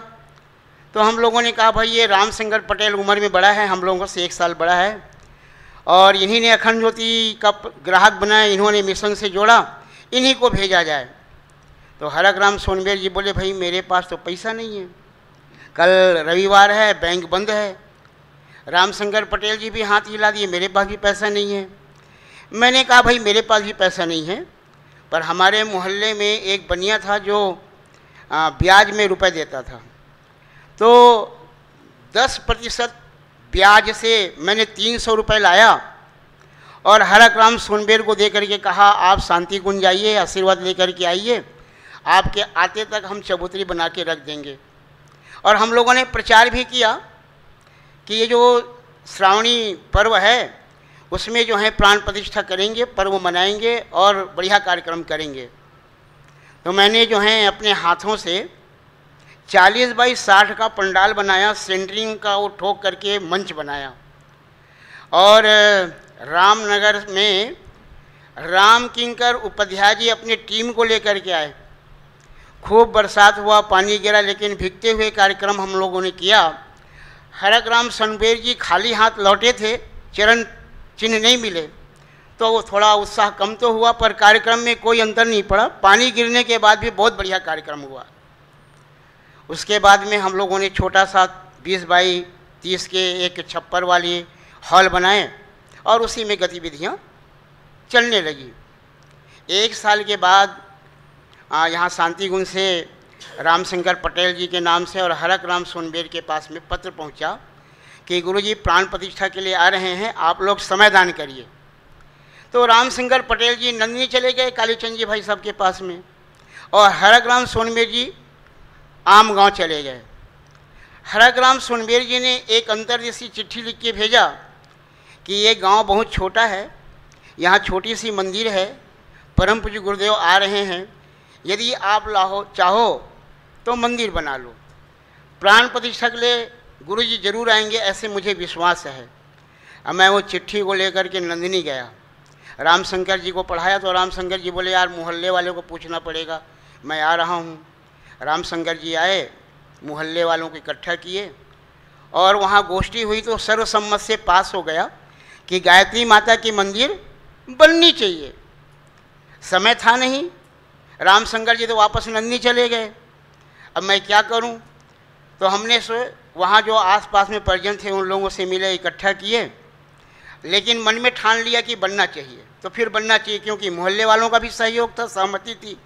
तो हम लोगों ने कहा भाई ये रामशंकर पटेल उम्र में बड़ा है, हम लोगों से 1 साल बड़ा है, और इन्हीं ने अखंड ज्योति का ग्राहक बनाया, इन्होंने मिशन से जोड़ा, इन्हीं को भेजा जाए। तो हरक राम सोनबेर जी बोले भाई मेरे पास तो पैसा नहीं है, कल रविवार है, बैंक बंद है। रामशंकर पटेल जी भी हाथ हिला दिए, मेरे पास भी पैसा नहीं है। मैंने कहा भाई मेरे पास भी पैसा नहीं है, पर हमारे मोहल्ले में एक बनिया था जो ब्याज में रुपए देता था, तो 10% ब्याज से मैंने 300 रुपये लाया और हरक राम सोनबेर को दे करके कहा आप शांति कुंज जाइए, आशीर्वाद लेकर के आइए, आपके आते तक हम चबूतरी बना के रख देंगे। और हम लोगों ने प्रचार भी किया कि ये जो श्रावणी पर्व है उसमें जो है प्राण प्रतिष्ठा करेंगे, पर्व मनाएंगे और बढ़िया कार्यक्रम करेंगे। तो मैंने जो है अपने हाथों से 40 बाई 60 का पंडाल बनाया, सेंटरिंग का वो ठोक करके मंच बनाया। और रामनगर में राम किंकर उपाध्याय जी अपनी टीम को लेकर के आए। खूब बरसात हुआ, पानी गिरा, लेकिन भीगते हुए कार्यक्रम हम लोगों ने किया। हरक राम सोनबेर जी खाली हाथ लौटे थे, चरण चिन्ह नहीं मिले, तो वो थोड़ा उत्साह कम तो हुआ, पर कार्यक्रम में कोई अंतर नहीं पड़ा। पानी गिरने के बाद भी बहुत बढ़िया कार्यक्रम हुआ। उसके बाद में हम लोगों ने छोटा सा 20 बाई 30 के एक छप्पर वाली हॉल बनाए और उसी में गतिविधियाँ चलने लगी। 1 साल के बाद यहाँ शांतिगुंज से रामशंकर पटेल जी के नाम से और हरक राम सोनबेर के पास में पत्र पहुँचा कि गुरुजी प्राण प्रतिष्ठा के लिए आ रहे हैं, आप लोग समय दान करिए। तो रामशंकर पटेल जी नंदिनी चले गए कालीचंद जी भाई साहब के पास में, और हरक राम सोनबेर जी आम गांव चले गए। हरक राम सोनबेर जी ने एक अंतर्देशीय चिट्ठी लिख के भेजा कि ये गांव बहुत छोटा है, यहाँ छोटी सी मंदिर है, परम पूज्य गुरुदेव आ रहे हैं, यदि आप चाहो तो मंदिर बना लो, प्राण प्रतिष्ठा के लिए गुरुजी जरूर आएंगे, ऐसे मुझे विश्वास है। अब मैं वो चिट्ठी को लेकर के नंदिनी गया, रामशंकर जी को पढ़ाया तो रामशंकर जी बोले यार मोहल्ले वाले को पूछना पड़ेगा, मैं आ रहा हूँ। रामशंकर जी आए, मोहल्ले वालों को इकट्ठा किए और वहाँ गोष्ठी हुई तो सर्वसम्मत से पास हो गया कि गायत्री माता की मंदिर बननी चाहिए। समय था नहीं, रामशंकर जी तो वापस नंदिनी चले गए। अब मैं क्या करूं? तो हमने वहाँ जो आसपास में परिजन थे उन लोगों से मिले, इकट्ठा किए, लेकिन मन में ठान लिया कि बनना चाहिए। तो फिर बनना चाहिए क्योंकि मोहल्ले वालों का भी सहयोग था, सहमति थी।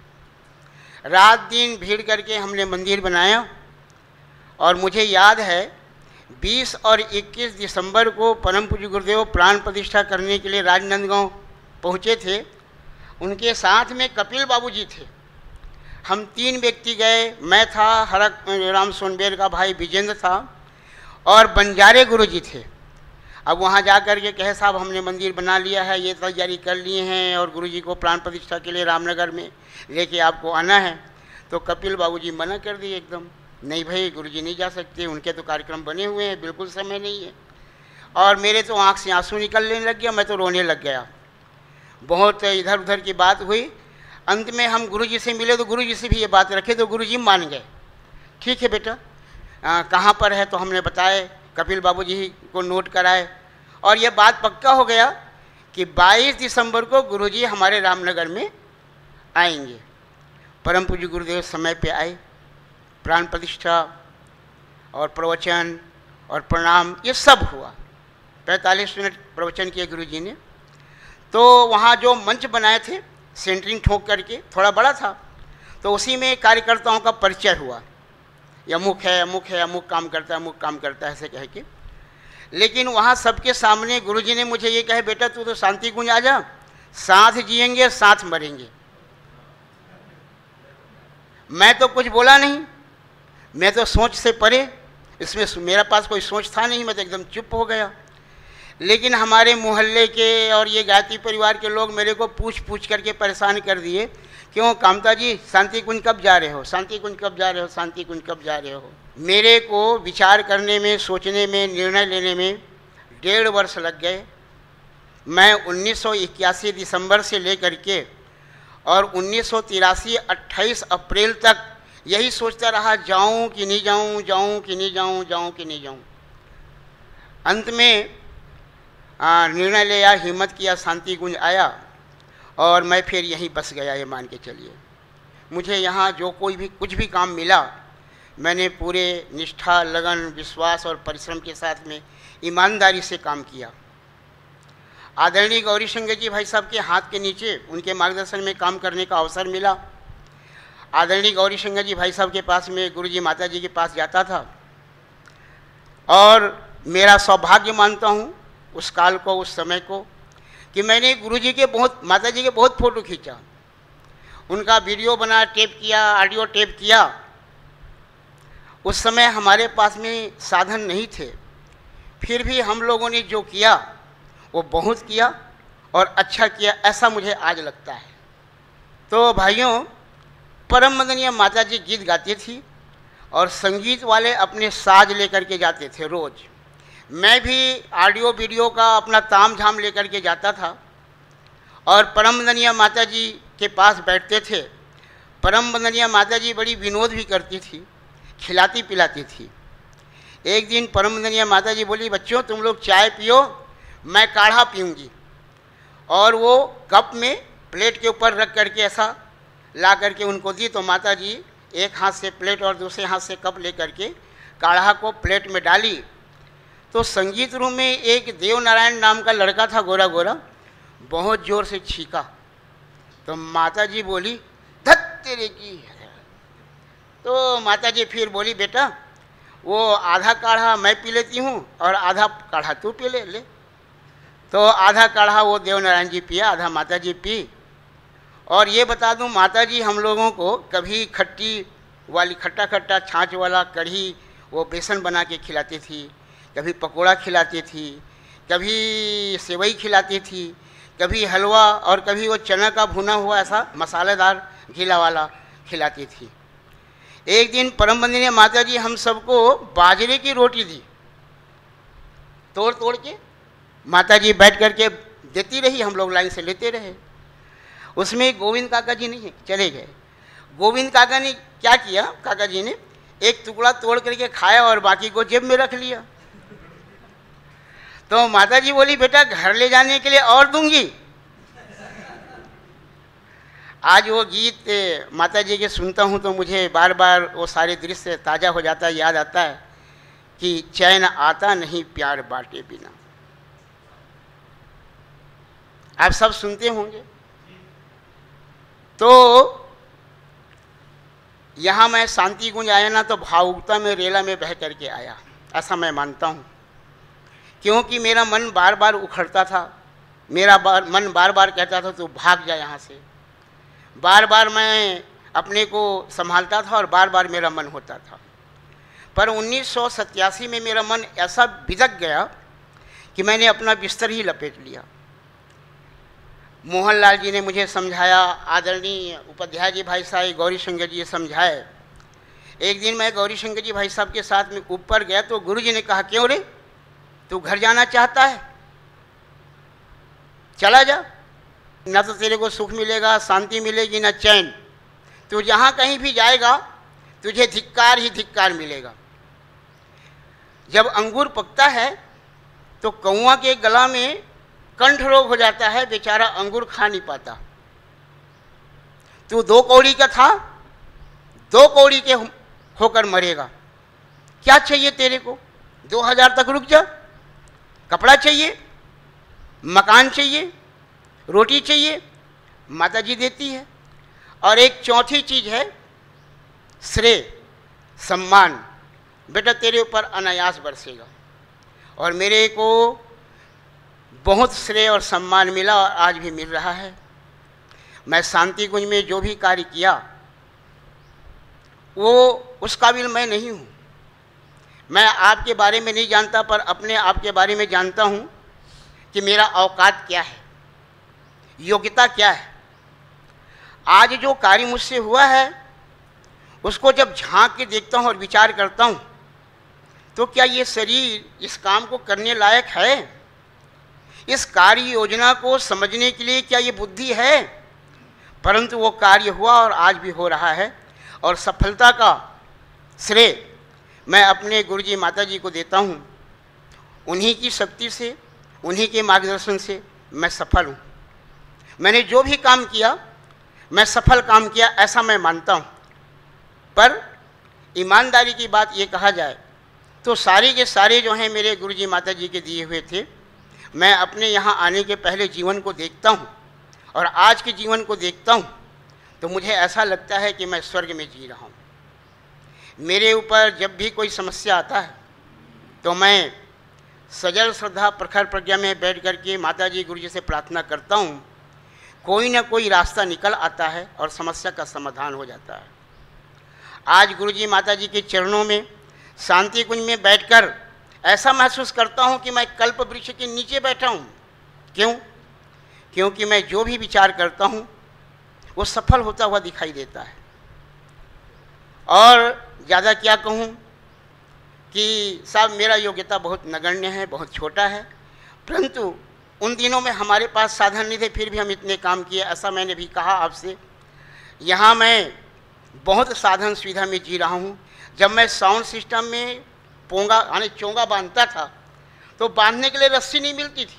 रात दिन भीड़ करके हमने मंदिर बनाया और मुझे याद है 20 और 21 दिसंबर को परम पूज्य गुरुदेव प्राण प्रतिष्ठा करने के लिए राजनांदगांव पहुँचे थे। उनके साथ में कपिल बाबू जी थे। हम 3 व्यक्ति गए, मैं था, हरक राम सोनबेर का भाई विजेंद्र था और बंजारे गुरु जी थे। अब वहाँ जा कर के कहे साहब हमने मंदिर बना लिया है, ये तैयारी कर लिए हैं और गुरु जी को प्राण प्रतिष्ठा के लिए रामनगर में लेके आपको आना है। तो कपिल बाबू जी मना कर दिए एकदम, नहीं भाई गुरु जी नहीं जा सकते, उनके तो कार्यक्रम बने हुए हैं, बिल्कुल समय नहीं है। और मेरे तो आँख से आंसू निकलने लग गया, मैं तो रोने लग गया। बहुत इधर उधर की बात हुई। अंत में हम गुरुजी से मिले तो गुरुजी से भी ये बात रखे तो गुरुजी मान गए, ठीक है बेटा कहाँ पर है, तो हमने बताए, कपिल बाबू जी को नोट कराए और ये बात पक्का हो गया कि 22 दिसंबर को गुरुजी हमारे रामनगर में आएंगे। परम पूज्य गुरुदेव समय पे आए, प्राण प्रतिष्ठा और प्रवचन और प्रणाम ये सब हुआ। 45 मिनट प्रवचन किए गुरुजी ने। तो वहाँ जो मंच बनाए थे सेंटरिंग ठोक करके, थोड़ा बड़ा था, तो उसी में कार्यकर्ताओं का परिचय हुआ, ये अमुक है, अमुक है, अमुक काम करता है, अमुक काम करता है, ऐसे कह के। लेकिन वहाँ सबके सामने गुरुजी ने मुझे ये कहे बेटा तू तो शांति कुंज आ जा, साथ जिएंगे साथ मरेंगे। मैं तो कुछ बोला नहीं, मैं तो सोच से परे, इसमें मेरा पास कोई सोच था नहीं, मैं तो एकदम चुप हो गया। लेकिन हमारे मोहल्ले के और ये गायत्री परिवार के लोग मेरे को पूछ पूछ करके परेशान कर दिए, क्यों कामता जी शांति कुंज कब जा रहे हो, शांति कुंज कब जा रहे हो, शांति कुंज कब जा रहे हो। मेरे को विचार करने में, सोचने में, निर्णय लेने में 1.5 वर्ष लग गए। मैं 1981 दिसंबर से लेकर के और 1983 28 अप्रैल तक यही सोचता रहा, जाऊं कि नहीं जाऊं, जाऊं कि नहीं जाऊं, जाऊं कि नहीं जाऊं। अंत में निर्णय लिया, हिम्मत किया, शांति कुंज आया और मैं फिर यहीं बस गया। ये मान के चलिए मुझे यहाँ जो कोई भी कुछ भी काम मिला मैंने पूरे निष्ठा, लगन, विश्वास और परिश्रम के साथ में ईमानदारी से काम किया। आदरणीय गौरी शंकर जी भाई साहब के हाथ के नीचे उनके मार्गदर्शन में काम करने का अवसर मिला। आदरणीय गौरी शंकर जी भाई साहब के पास में गुरुजी माता जी के पास जाता था और मेरा सौभाग्य मानता हूँ उस काल को, उस समय को, कि मैंने गुरुजी के बहुत, माता जी के बहुत फ़ोटो खींचा। उनका वीडियो बना, टेप किया, ऑडियो टेप किया। उस समय हमारे पास में साधन नहीं थे, फिर भी हम लोगों ने जो किया वो बहुत किया और अच्छा किया, ऐसा मुझे आज लगता है। तो भाइयों, परम मदनीय माता जी गीत गाती थी और संगीत वाले अपने साज लेकर के जाते थे रोज़। मैं भी ऑडियो वीडियो का अपना ताम झाम लेकर के जाता था और परम मदनीय माता जी के पास बैठते थे। परम मदनीय माता जी बड़ी विनोद भी करती थी, खिलाती पिलाती थी। एक दिन परम मदनीय माता जी बोली, बच्चों तुम लोग चाय पियो, मैं काढ़ा पीऊँगी। और वो कप में प्लेट के ऊपर रख करके ऐसा ला करके उनको दी। तो माता जी एक हाथ से प्लेट और दूसरे हाथ से कप ले करके काढ़ा को प्लेट में डाली। तो संगीत रूम में एक देवनारायण नाम का लड़का था, गोरा गोरा, बहुत ज़ोर से छींका। तो माता जी बोली, धत तेरे की। तो माता जी फिर बोली, बेटा वो आधा काढ़ा मैं पी लेती हूँ और आधा काढ़ा तू पी ले। तो आधा काढ़ा वो देवनारायण जी पिया, आधा माता जी पी। और ये बता दूं, माता जी हम लोगों को कभी खट्टी वाली, खट्टा खट्टा छाछ वाला कढ़ी वो बेसन बना के खिलाती थी, कभी पकोड़ा खिलाती थी, कभी सेवई खिलाती थी, कभी हलवा, और कभी वो चना का भुना हुआ ऐसा मसालेदार घीला वाला खिलाती थी। एक दिन परम बंदनीय माता जी हम सबको बाजरे की रोटी दी, तोड़ तोड़ के माता जी बैठ करके देती रही, हम लोग लाइन से लेते रहे। उसमें गोविंद काका जी नहीं चले गए। गोविंद काका ने क्या किया, काका जी ने एक टुकड़ा तोड़ करके खाया और बाकी को जेब में रख लिया। तो माता जी बोली, बेटा घर ले जाने के लिए और दूंगी। आज वो गीत माता जी के सुनता हूँ तो मुझे बार बार वो सारे दृश्य ताज़ा हो जाता है, याद आता है कि चैन आता नहीं प्यार बांटे बिना। आप सब सुनते होंगे। तो यहाँ मैं शांति कुंज आया ना तो भावुकता में रेला में बह करके आया, ऐसा मैं मानता हूँ। क्योंकि मेरा मन बार बार उखड़ता था, मेरा मन बार बार कहता था तू भाग जा यहाँ से। बार बार मैं अपने को संभालता था और बार बार मेरा मन होता था। पर 1987 में मेरा मन ऐसा बिदक गया कि मैंने अपना बिस्तर ही लपेट लिया। मोहनलाल जी ने मुझे समझाया, आदरणीय उपाध्याय जी भाई साहब, गौरी शंकर जी समझाए। एक दिन मैं गौरी शंकर जी भाई साहब के साथ में ऊपर गया तो गुरु जी ने कहा, क्यों रे तू घर जाना चाहता है, चला जा, ना तो तेरे को सुख मिलेगा, शांति मिलेगी, ना चैन। तू जहाँ कहीं भी जाएगा तुझे धिक्कार ही धिक्कार मिलेगा। जब अंगूर पकता है तो कौआ के गला में कंठ रोग हो जाता है, बेचारा अंगूर खा नहीं पाता। तू 2 कौड़ी का था, 2 कौड़ी के होकर मरेगा। क्या चाहिए तेरे को? 2000 तक रुक जा। कपड़ा चाहिए, मकान चाहिए, रोटी चाहिए, माता जी देती है। और एक चौथी चीज है श्रेय, सम्मान। बेटा तेरे ऊपर अनायास बरसेगा। और मेरे को बहुत श्रेय और सम्मान मिला और आज भी मिल रहा है। मैं शांति कुंज में जो भी कार्य किया वो उस काबिल मैं नहीं हूँ। मैं आपके बारे में नहीं जानता, पर अपने आप के बारे में जानता हूँ कि मेरा औकात क्या है, योग्यता क्या है। आज जो कार्य मुझसे हुआ है उसको जब झांक के देखता हूँ और विचार करता हूँ तो क्या ये शरीर इस काम को करने लायक है? इस कार्य योजना को समझने के लिए क्या ये बुद्धि है? परंतु वो कार्य हुआ और आज भी हो रहा है। और सफलता का श्रेय मैं अपने गुरुजी माता जी को देता हूँ। उन्हीं की शक्ति से, उन्हीं के मार्गदर्शन से मैं सफल हूँ। मैंने जो भी काम किया मैं सफल काम किया, ऐसा मैं मानता हूँ। पर ईमानदारी की बात ये कहा जाए तो सारे के सारे जो हैं मेरे गुरुजी माता जी के दिए हुए थे। मैं अपने यहाँ आने के पहले जीवन को देखता हूँ और आज के जीवन को देखता हूँ तो मुझे ऐसा लगता है कि मैं स्वर्ग में जी रहा हूँ। मेरे ऊपर जब भी कोई समस्या आता है तो मैं सजल श्रद्धा प्रखर प्रज्ञा में बैठ करके माता जी गुरु जी से प्रार्थना करता हूँ। कोई ना कोई रास्ता निकल आता है और समस्या का समाधान हो जाता है। आज गुरुजी माता जी के चरणों में शांति कुंज में बैठकर ऐसा महसूस करता हूँ कि मैं कल्प वृक्ष के नीचे बैठा हूँ। क्यों? क्योंकि मैं जो भी विचार करता हूँ वो सफल होता हुआ दिखाई देता है। और ज़्यादा क्या कहूँ कि साहब मेरा योग्यता बहुत नगण्य है, बहुत छोटा है, परंतु उन दिनों में हमारे पास साधन नहीं थे, फिर भी हम इतने काम किए। ऐसा मैंने भी कहा आपसे, यहाँ मैं बहुत साधन सुविधा में जी रहा हूँ। जब मैं साउंड सिस्टम में पोंगा यानी चोंगा बांधता था तो बांधने के लिए रस्सी नहीं मिलती थी,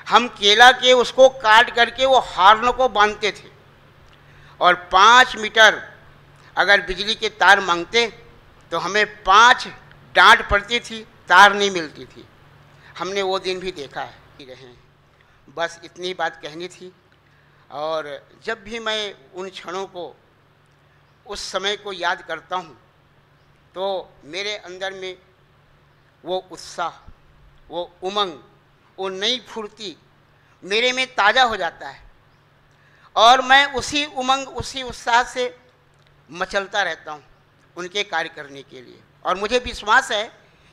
हम केला के उसको काट करके वो हार्न को बांधते थे, और 5 मीटर अगर बिजली के तार मांगते तो हमें 5 डांट पड़ती थी, तार नहीं मिलती थी। हमने वो दिन भी देखा है कि रहे। बस इतनी बात कहनी थी। और जब भी मैं उन क्षणों को, उस समय को याद करता हूँ तो मेरे अंदर में वो उत्साह, वो उमंग, वो नई फुर्ती मेरे में ताज़ा हो जाता है, और मैं उसी उमंग, उसी उत्साह से मचलता रहता हूँ उनके कार्य करने के लिए। और मुझे विश्वास है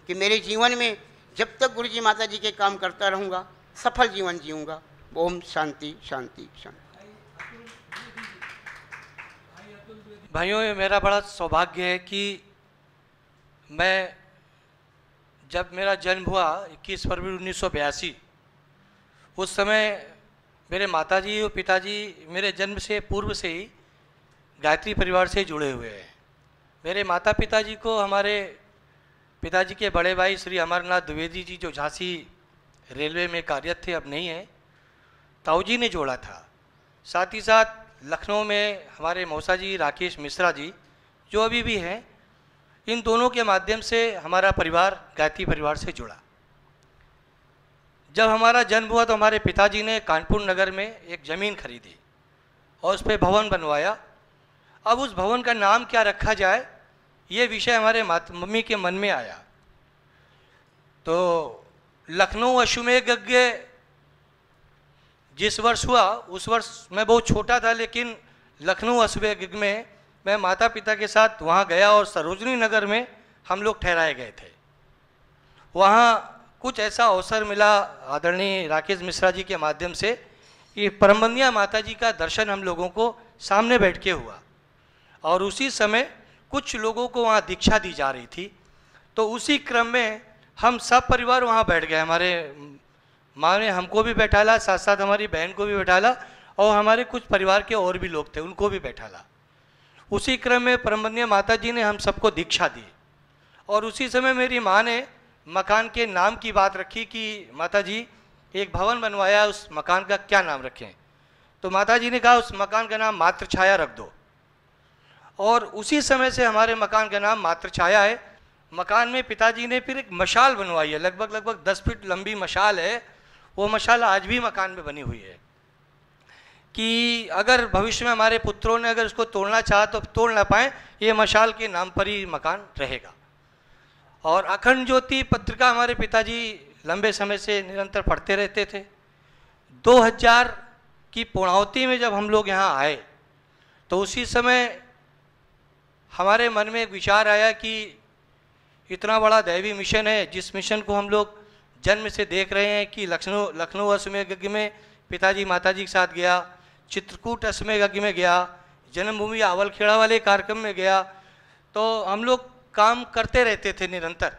कि मेरे जीवन में जब तक गुरुजी माता जी के काम करता रहूँगा सफल जीवन जीऊँगा। ओम शांति शांति शांति। भाइयों, ये मेरा बड़ा सौभाग्य है कि मैं, जब मेरा जन्म हुआ 21 फरवरी 1982, उस समय मेरे माताजी और पिताजी मेरे जन्म से पूर्व से ही गायत्री परिवार से जुड़े हुए हैं। मेरे माता पिताजी को हमारे पिताजी के बड़े भाई श्री अमरनाथ द्विवेदी जी, जो झांसी रेलवे में कार्यरत थे, अब नहीं है, ताऊजी ने जोड़ा था। साथ ही साथ लखनऊ में हमारे मौसा जी राकेश मिश्रा जी, जो अभी भी हैं, इन दोनों के माध्यम से हमारा परिवार गायत्री परिवार से जुड़ा। जब हमारा जन्म हुआ तो हमारे पिताजी ने कानपुर नगर में एक ज़मीन खरीदी और उस पर भवन बनवाया। अब उस भवन का नाम क्या रखा जाए, ये विषय हमारे मम्मी के मन में आया। तो लखनऊ अश्वमेध यज्ञ जिस वर्ष हुआ, उस वर्ष मैं बहुत छोटा था, लेकिन लखनऊ अश्वमेध यज्ञ में मैं माता पिता के साथ वहाँ गया और सरोजनी नगर में हम लोग ठहराए गए थे। वहाँ कुछ ऐसा अवसर मिला आदरणीय राकेश मिश्रा जी के माध्यम से कि परमबंदिया माता जी का दर्शन हम लोगों को सामने बैठ के हुआ, और उसी समय कुछ लोगों को वहाँ दीक्षा दी जा रही थी। तो उसी क्रम में हम सब परिवार वहाँ बैठ गए। हमारे माँ ने हमको भी बैठाला, साथ साथ हमारी बहन को भी बैठाला, और हमारे कुछ परिवार के और भी लोग थे उनको भी बैठाला। उसी क्रम में परमबंदिया माता जी ने हम सबको दीक्षा दी, और उसी समय मेरी माँ ने मकान के नाम की बात रखी कि माता जी एक भवन बनवाया, उस मकान का क्या नाम रखें। तो माता जी ने कहा उस मकान का नाम मातृ छाया रख दो, और उसी समय से हमारे मकान का नाम मातृ छाया है। मकान में पिताजी ने फिर एक मशाल बनवाई है, लगभग 10 फीट लंबी मशाल है। वो मशाल आज भी मकान में बनी हुई है कि अगर भविष्य में हमारे पुत्रों ने अगर उसको तोड़ना चाहा तो तोड़ ना पाए, ये मशाल के नाम पर ही मकान रहेगा। और अखंड ज्योति पत्रिका हमारे पिताजी लंबे समय से निरंतर पढ़ते रहते थे। 2000 की पूर्णाहुति में जब हम लोग यहाँ आए तो उसी समय हमारे मन में एक विचार आया कि इतना बड़ा दैवी मिशन है, जिस मिशन को हम लोग जन्म से देख रहे हैं कि लखनऊ अश्वमेध यज्ञ में पिताजी माताजी के साथ गया, चित्रकूट अश्वमेध यज्ञ में गया, जन्मभूमि आवलखेड़ा वाले कार्यक्रम में गया, तो हम लोग काम करते रहते थे निरंतर।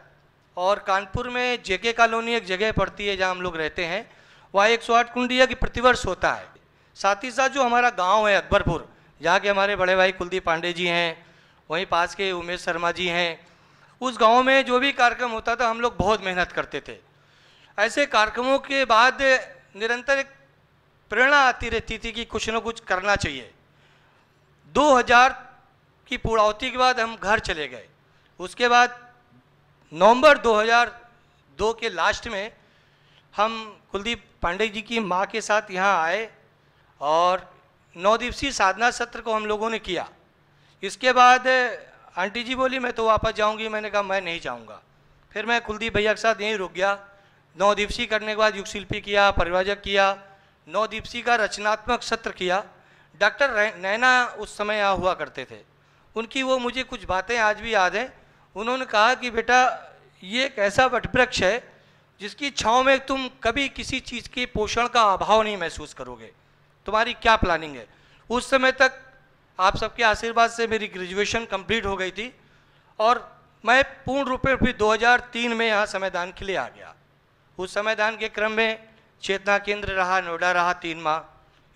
और कानपुर में जेके कॉलोनी एक जगह पड़ती है जहाँ हम लोग रहते हैं, वहाँ 108 कुंडी यज्ञ प्रतिवर्ष होता है। साथ ही साथ जो हमारा गांव है अकबरपुर, जहाँ के हमारे बड़े भाई कुलदीप पांडे जी हैं, वहीं पास के उमेश शर्मा जी हैं, उस गांव में जो भी कार्यक्रम होता था हम लोग बहुत मेहनत करते थे। ऐसे कार्यक्रमों के बाद निरंतर एक प्रेरणा आती रहती थी कि कुछ न कुछ करना चाहिए। 2000 की पूर्णाहुति के बाद हम घर चले गए। उसके बाद नवंबर 2002 के लास्ट में हम कुलदीप पांडे जी की माँ के साथ यहाँ आए और 9 दिवसीय साधना सत्र को हम लोगों ने किया। इसके बाद आंटी जी बोली मैं तो वापस जाऊंगी, मैंने कहा मैं नहीं जाऊंगा। फिर मैं कुलदीप भैया के साथ यहीं रुक गया। 9 दिवसीय करने के बाद युग शिल्पी किया, परिवाजक किया, 9 दिवसीय का रचनात्मक सत्र किया। डॉक्टर नैना उस समय यहाँ हुआ करते थे, उनकी वो मुझे कुछ बातें आज भी याद हैं। उन्होंने कहा कि बेटा ये एक ऐसा वटवृक्ष है जिसकी छाँव में तुम कभी किसी चीज़ के पोषण का अभाव नहीं महसूस करोगे, तुम्हारी क्या प्लानिंग है। उस समय तक आप सबके आशीर्वाद से मेरी ग्रेजुएशन कंप्लीट हो गई थी और मैं पूर्ण रूप में फिर 2003 में यहाँ समयदान के लिए आ गया। उस समयदान के क्रम में चेतना केंद्र रहा, नोएडा रहा 3 माह,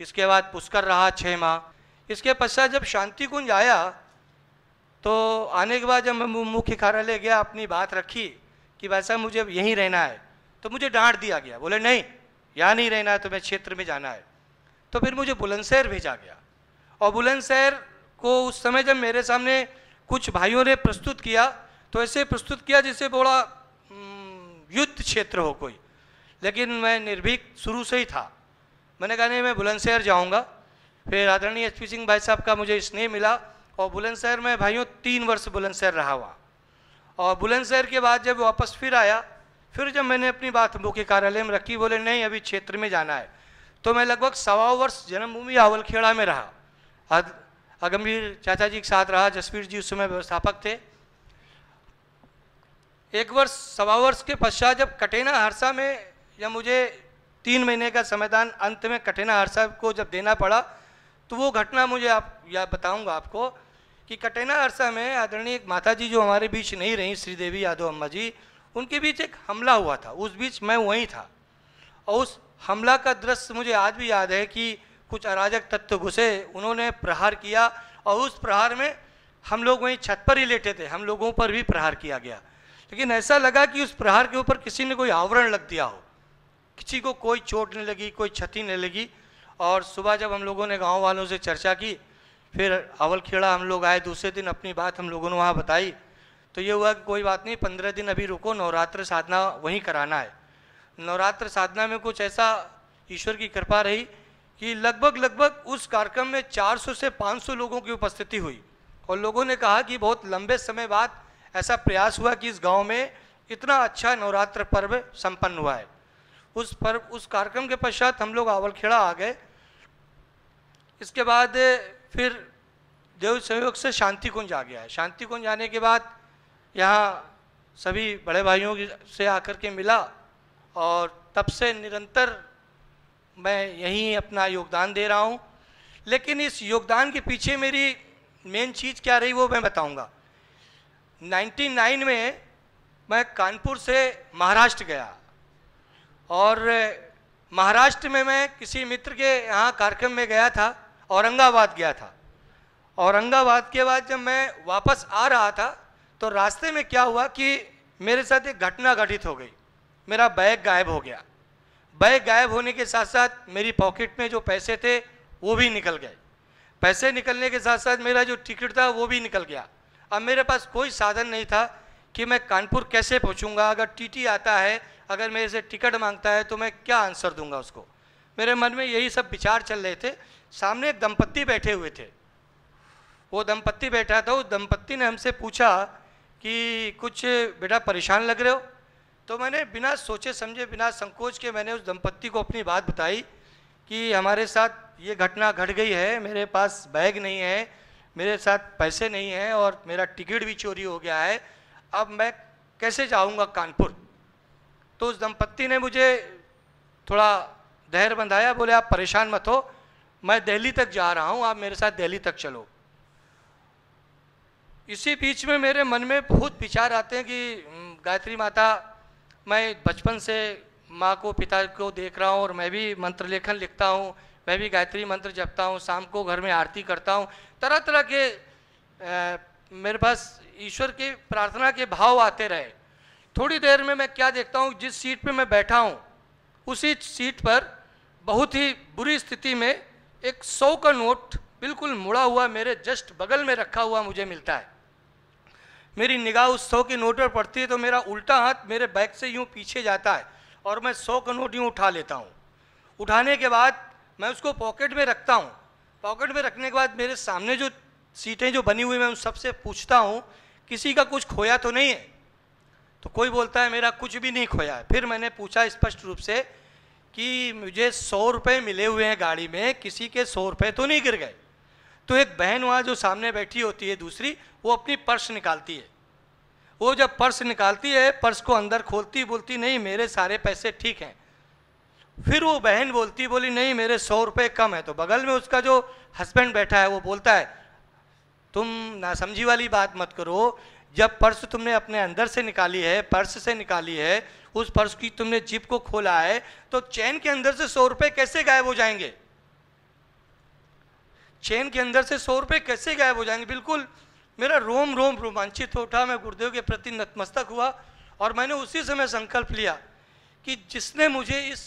इसके बाद पुष्कर रहा 6 माह। इसके पश्चात जब शांति कुंज आया तो आने के बाद जब मैं मुख्य कार्यालय गया, अपनी बात रखी कि वैसा मुझे यहीं रहना है, तो मुझे डांट दिया गया, बोले नहीं यहाँ नहीं रहना है, तुम्हें क्षेत्र में जाना है। तो फिर मुझे बुलंदशहर भेजा गया और बुलंदशहर को उस समय जब मेरे सामने कुछ भाइयों ने प्रस्तुत किया तो ऐसे प्रस्तुत किया जैसे बड़ा युद्ध क्षेत्र हो कोई, लेकिन मैं निर्भीक शुरू से ही था। मैंने कहा नहीं मैं बुलंदशहर जाऊंगा। फिर आदरणीय एचपी सिंह भाई साहब का मुझे स्नेह मिला और बुलंदशहर में भाइयों 3 वर्ष बुलंदशहर रहा वहाँ। और बुलंदशहर के बाद जब वापस फिर आया, फिर जब मैंने अपनी बात मुख्य कार्यालय में रखी, बोले नहीं अभी क्षेत्र में जाना है, तो मैं लगभग 1.25 वर्ष जन्मभूमि आवलखेड़ा में रहा। अगमवीर चाचा जी के साथ रहा, जसवीर जी उस समय व्यवस्थापक थे। 1 वर्ष 1.25 वर्ष के पश्चात जब कटेना हरसा में जब मुझे 3 महीने का समयदान अंत में कटेना हरसा को जब देना पड़ा, तो वो घटना मुझे आप याद बताऊंगा आपको कि कटेना हरसा में आदरणीय एक माता जी जो हमारे बीच नहीं रही, श्रीदेवी यादव अम्मा जी, उनके बीच एक हमला हुआ था। उस बीच मैं वहीं था और उस हमला का दृश्य मुझे आज भी याद है कि कुछ अराजक तत्व घुसे, उन्होंने प्रहार किया और उस प्रहार में हम लोग वहीं छत पर ही लेटे थे, हम लोगों पर भी प्रहार किया गया। लेकिन ऐसा लगा कि उस प्रहार के ऊपर किसी ने कोई आवरण लग दिया हो, किसी को कोई चोट नहीं लगी, कोई क्षति नहीं लगी। और सुबह जब हम लोगों ने गांव वालों से चर्चा की, फिर आवलखेड़ा हम लोग आए, दूसरे दिन अपनी बात हम लोगों ने वहाँ बताई, तो ये हुआ कि कोई बात नहीं 15 दिन अभी रुको, नवरात्र साधना वहीं कराना है। नवरात्र साधना में कुछ ऐसा ईश्वर की कृपा रही कि लगभग उस कार्यक्रम में 400 से 500 लोगों की उपस्थिति हुई और लोगों ने कहा कि बहुत लंबे समय बाद ऐसा प्रयास हुआ कि इस गांव में इतना अच्छा नवरात्र पर्व संपन्न हुआ है। उस कार्यक्रम के पश्चात हम लोग आवलखेड़ा आ गए। इसके बाद फिर देव सहयोग से शांति कुंज आ गया है। शांति कुंज आने के बाद यहाँ सभी बड़े भाइयों से आकर के मिला और तब से निरंतर मैं यहीं अपना योगदान दे रहा हूँ। लेकिन इस योगदान के पीछे मेरी मेन चीज़ क्या रही वो मैं बताऊँगा। 99 में मैं कानपुर से महाराष्ट्र गया और महाराष्ट्र में मैं किसी मित्र के यहाँ कार्यक्रम में गया था, औरंगाबाद गया था। औरंगाबाद के बाद जब मैं वापस आ रहा था तो रास्ते में क्या हुआ कि मेरे साथ एक घटना घटित हो गई। मेरा बैग गायब हो गया। बैग गायब होने के साथ साथ मेरी पॉकेट में जो पैसे थे वो भी निकल गए। पैसे निकलने के साथ साथ मेरा जो टिकट था वो भी निकल गया। अब मेरे पास कोई साधन नहीं था कि मैं कानपुर कैसे पहुंचूंगा। अगर टीटी आता है, अगर मेरे से टिकट मांगता है तो मैं क्या आंसर दूंगा उसको। मेरे मन में यही सब विचार चल रहे थे। सामने एक दंपत्ति बैठे हुए थे, वो दंपत्ति बैठा था। उस दंपत्ति ने हमसे पूछा कि कुछ बेटा परेशान लग रहे हो। तो मैंने बिना सोचे समझे, बिना संकोच के मैंने उस दंपत्ति को अपनी बात बताई कि हमारे साथ ये घटना घट गई है, मेरे पास बैग नहीं है, मेरे साथ पैसे नहीं हैं और मेरा टिकट भी चोरी हो गया है, अब मैं कैसे जाऊंगा कानपुर। तो उस दंपत्ति ने मुझे थोड़ा धैर्य बंधाया, बोले आप परेशान मत हो, मैं दिल्ली तक जा रहा हूँ, आप मेरे साथ दिल्ली तक चलो। इसी बीच में मेरे मन में बहुत विचार आते हैं कि गायत्री माता, मैं बचपन से माँ को, पिता को देख रहा हूँ और मैं भी मंत्र लेखन लिखता हूँ, मैं भी गायत्री मंत्र जपता हूँ, शाम को घर में आरती करता हूँ। तरह तरह के मेरे पास ईश्वर की प्रार्थना के भाव आते रहे। थोड़ी देर में मैं क्या देखता हूँ, जिस सीट पे मैं बैठा हूँ उसी सीट पर बहुत ही बुरी स्थिति में एक 100 का नोट बिल्कुल मुड़ा हुआ मेरे जस्ट बगल में रखा हुआ मुझे मिलता है। मेरी निगाह उस 100 के नोट पर पड़ती है तो मेरा उल्टा हाथ मेरे बैग से यूँ पीछे जाता है और मैं 100 का नोट यूँ उठा लेता हूँ। उठाने के बाद मैं उसको पॉकेट में रखता हूँ। पॉकेट में रखने के बाद मेरे सामने जो सीटें जो बनी हुई, मैं उन सबसे पूछता हूँ किसी का कुछ खोया तो नहीं है। तो कोई बोलता है मेरा कुछ भी नहीं खोया है। फिर मैंने पूछा स्पष्ट रूप से कि मुझे 100 रुपये मिले हुए हैं गाड़ी में, किसी के 100 रुपये तो नहीं गिर गए। तो एक बहन वहाँ जो सामने बैठी होती है दूसरी, वो अपनी पर्स निकालती है। वो जब पर्स निकालती है, पर्स को अंदर खोलती, बोलती नहीं मेरे सारे पैसे ठीक हैं। फिर वो बहन बोली नहीं मेरे 100 रुपये कम है। तो बगल में उसका जो हस्बैंड बैठा है वो बोलता है तुम नासमझी वाली बात मत करो, जब पर्स तुमने अपने अंदर से निकाली है, पर्स से निकाली है, उस पर्स की तुमने जिप को खोला है, तो चेन के अंदर से 100 रुपये कैसे गायब हो जाएंगे? चेन के अंदर से 100 रुपये कैसे गायब हो जाएंगे? बिल्कुल मेरा रोम रोम रोमांचित हो उठा, मैं गुरुदेव के प्रति नतमस्तक हुआ और मैंने उसी समय संकल्प लिया कि जिसने मुझे इस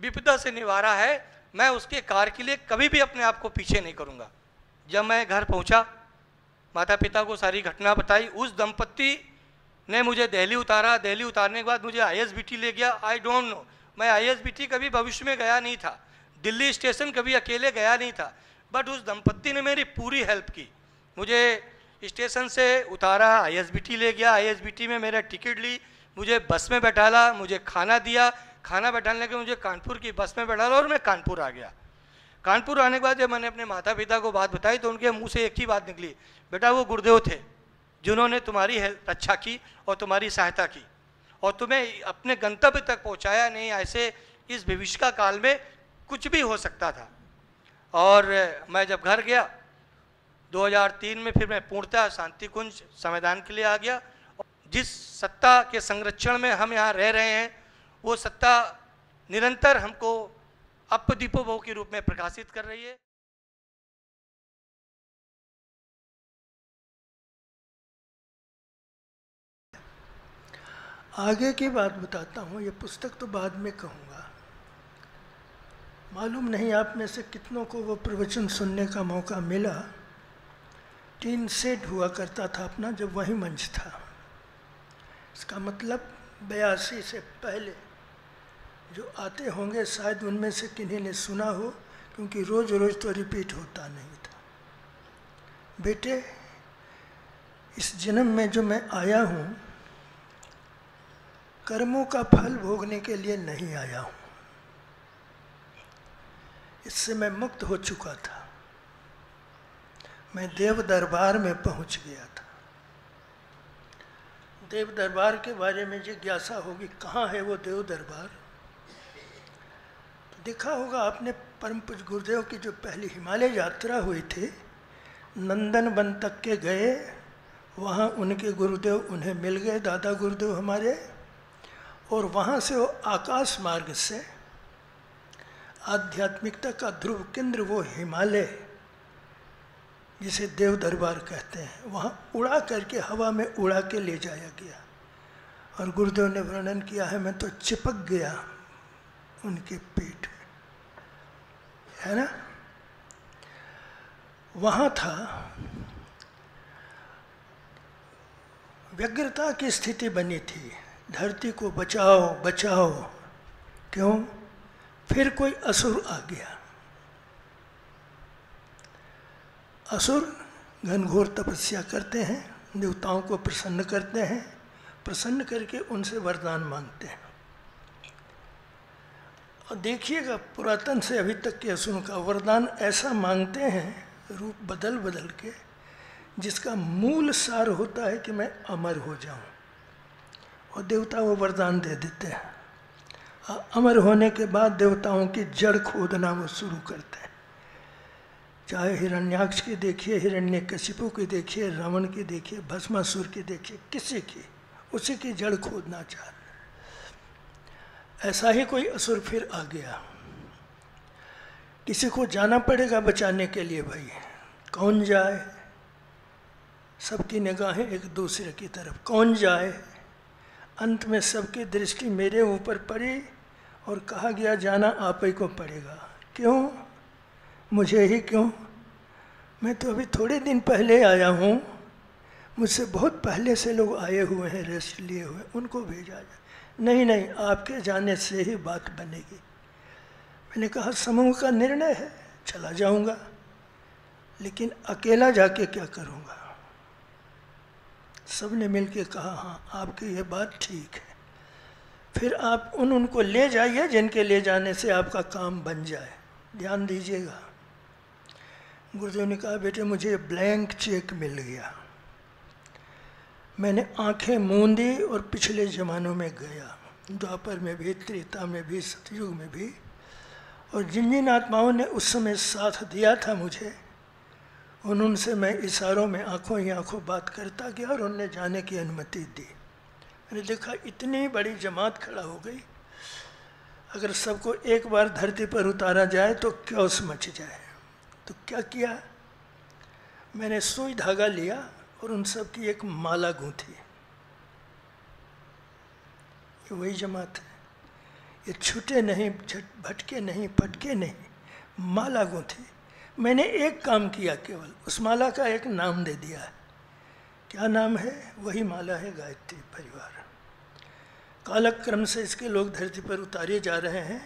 विपदा से निवारा है, मैं उसके कार्य के लिए कभी भी अपने आप को पीछे नहीं करूँगा। जब मैं घर पहुँचा, माता पिता को सारी घटना बताई। उस दंपत्ति ने मुझे दिल्ली उतारा। दिल्ली उतारने के बाद मुझे ISBT ले गया। आई डोंट नो, मैं ISBT कभी भविष्य में गया नहीं था, दिल्ली स्टेशन कभी अकेले गया नहीं था, बट उस दंपत्ति ने मेरी पूरी हेल्प की। मुझे स्टेशन से उतारा, ISBT ले गया, ISBT में मेरा टिकट ली, मुझे बस में बैठाला, मुझे खाना दिया, खाना बैठाने के मुझे कानपुर की बस में बैठाला और मैं कानपुर आ गया। कानपुर आने के बाद जब मैंने अपने माता पिता को बात बताई तो उनके मुंह से एक ही बात निकली, बेटा वो गुरुदेव थे जिन्होंने तुम्हारी रक्षा की और तुम्हारी सहायता की और तुम्हें अपने गंतव्य तक पहुंचाया। नहीं ऐसे इस भविष्य का काल में कुछ भी हो सकता था। और मैं जब घर गया 2003 में, फिर मैं पूर्णतः शांति कुंज संविधान के लिए आ गया। जिस सत्ता के संरक्षण में हम यहाँ रह रहे हैं, वो सत्ता निरंतर हमको अपदीपोभव के रूप में प्रकाशित कर रही है। आगे की बात बताता हूँ, ये पुस्तक तो बाद में कहूँगा। मालूम नहीं आप में से कितनों को वो प्रवचन सुनने का मौका मिला। टीन सेट हुआ करता था अपना, जब वही मंच था। इसका मतलब 82 से पहले जो आते होंगे शायद उनमें से किन्हीं ने सुना हो, क्योंकि रोज़ रोज़ तो रिपीट होता नहीं था। बेटे, इस जन्म में जो मैं आया हूँ, कर्मों का फल भोगने के लिए नहीं आया हूँ। इससे मैं मुक्त हो चुका था। मैं देव दरबार में पहुँच गया था। देव दरबार के बारे में जिज्ञासा होगी, कहाँ है वो देव दरबार? तो देखा होगा आपने, परम पूज्य गुरुदेव की जो पहली हिमालय यात्रा हुई थी, नंदन वन तक के गए। वहाँ उनके गुरुदेव उन्हें मिल गए, दादा गुरुदेव हमारे। और वहाँ से वो आकाश मार्ग से आध्यात्मिकता का ध्रुव केंद्र, वो हिमालय जिसे देव दरबार कहते हैं, वहाँ उड़ा करके, हवा में उड़ा के ले जाया गया। और गुरुदेव ने वर्णन किया है, मैं तो चिपक गया उनके पेट में, है ना। वहाँ था व्यग्रता की स्थिति बनी थी, धरती को बचाओ बचाओ। क्यों? फिर कोई असुर आ गया। असुर घनघोर तपस्या करते हैं, देवताओं को प्रसन्न करते हैं, प्रसन्न करके उनसे वरदान मांगते हैं। और देखिएगा, पुरातन से अभी तक के असुरों का वरदान ऐसा मांगते हैं, रूप बदल बदल के, जिसका मूल सार होता है कि मैं अमर हो जाऊं। और देवता वो वरदान दे देते हैं। अमर होने के बाद देवताओं की जड़ खोदना वो शुरू करते हैं। चाहे हिरण्याक्ष की देखिए, हिरण्यकशिपु की देखिए, रावण की देखिए, भस्मासुर की देखिए, किसी की, उसी की जड़ खोदना चाहते। ऐसा ही कोई असुर फिर आ गया। किसी को जाना पड़ेगा बचाने के लिए। भाई कौन जाए? सबकी निगाहें एक दूसरे की तरफ, कौन जाए? अंत में सबकी दृष्टि मेरे ऊपर पड़ी और कहा गया, जाना आप ही को पड़ेगा। क्यों? मुझे ही क्यों? मैं तो अभी थोड़े दिन पहले आया हूँ, मुझसे बहुत पहले से लोग आए हुए हैं, रेस्ट लिए हुए, उनको भेजा जाए। नहीं नहीं, आपके जाने से ही बात बनेगी। मैंने कहा समूह का निर्णय है, चला जाऊँगा, लेकिन अकेला जाके क्या करूँगा? सब ने मिल के कहा हाँ आपकी ये बात ठीक है। फिर आप उनको ले जाइए जिनके ले जाने से आपका काम बन जाए। ध्यान दीजिएगा। गुरुदेव ने कहा बेटे मुझे ब्लैंक चेक मिल गया, मैंने आंखें मूंदी और पिछले ज़मानों में गया, द्वापर में भी, त्रेता में भी, सतयुग में भी, और जिन जिन आत्माओं ने उस समय साथ दिया था मुझे, उनसे मैं इशारों में आंखों ही आंखों बात करता गया और उनने जाने की अनुमति दी। मैंने देखा इतनी बड़ी जमात खड़ा हो गई, अगर सबको एक बार धरती पर उतारा जाए तो क्योस मच जाए। तो क्या किया, मैंने सुई धागा लिया और उन सब की एक माला गूंथी। ये वही जमात है, ये छूटे नहीं, भटके नहीं, पटके नहीं, माला गूंथी। मैंने एक काम किया केवल, उस माला का एक नाम दे दिया है। क्या नाम है? वही माला है गायत्री परिवार। कालक्रम से इसके लोग धरती पर उतारे जा रहे हैं।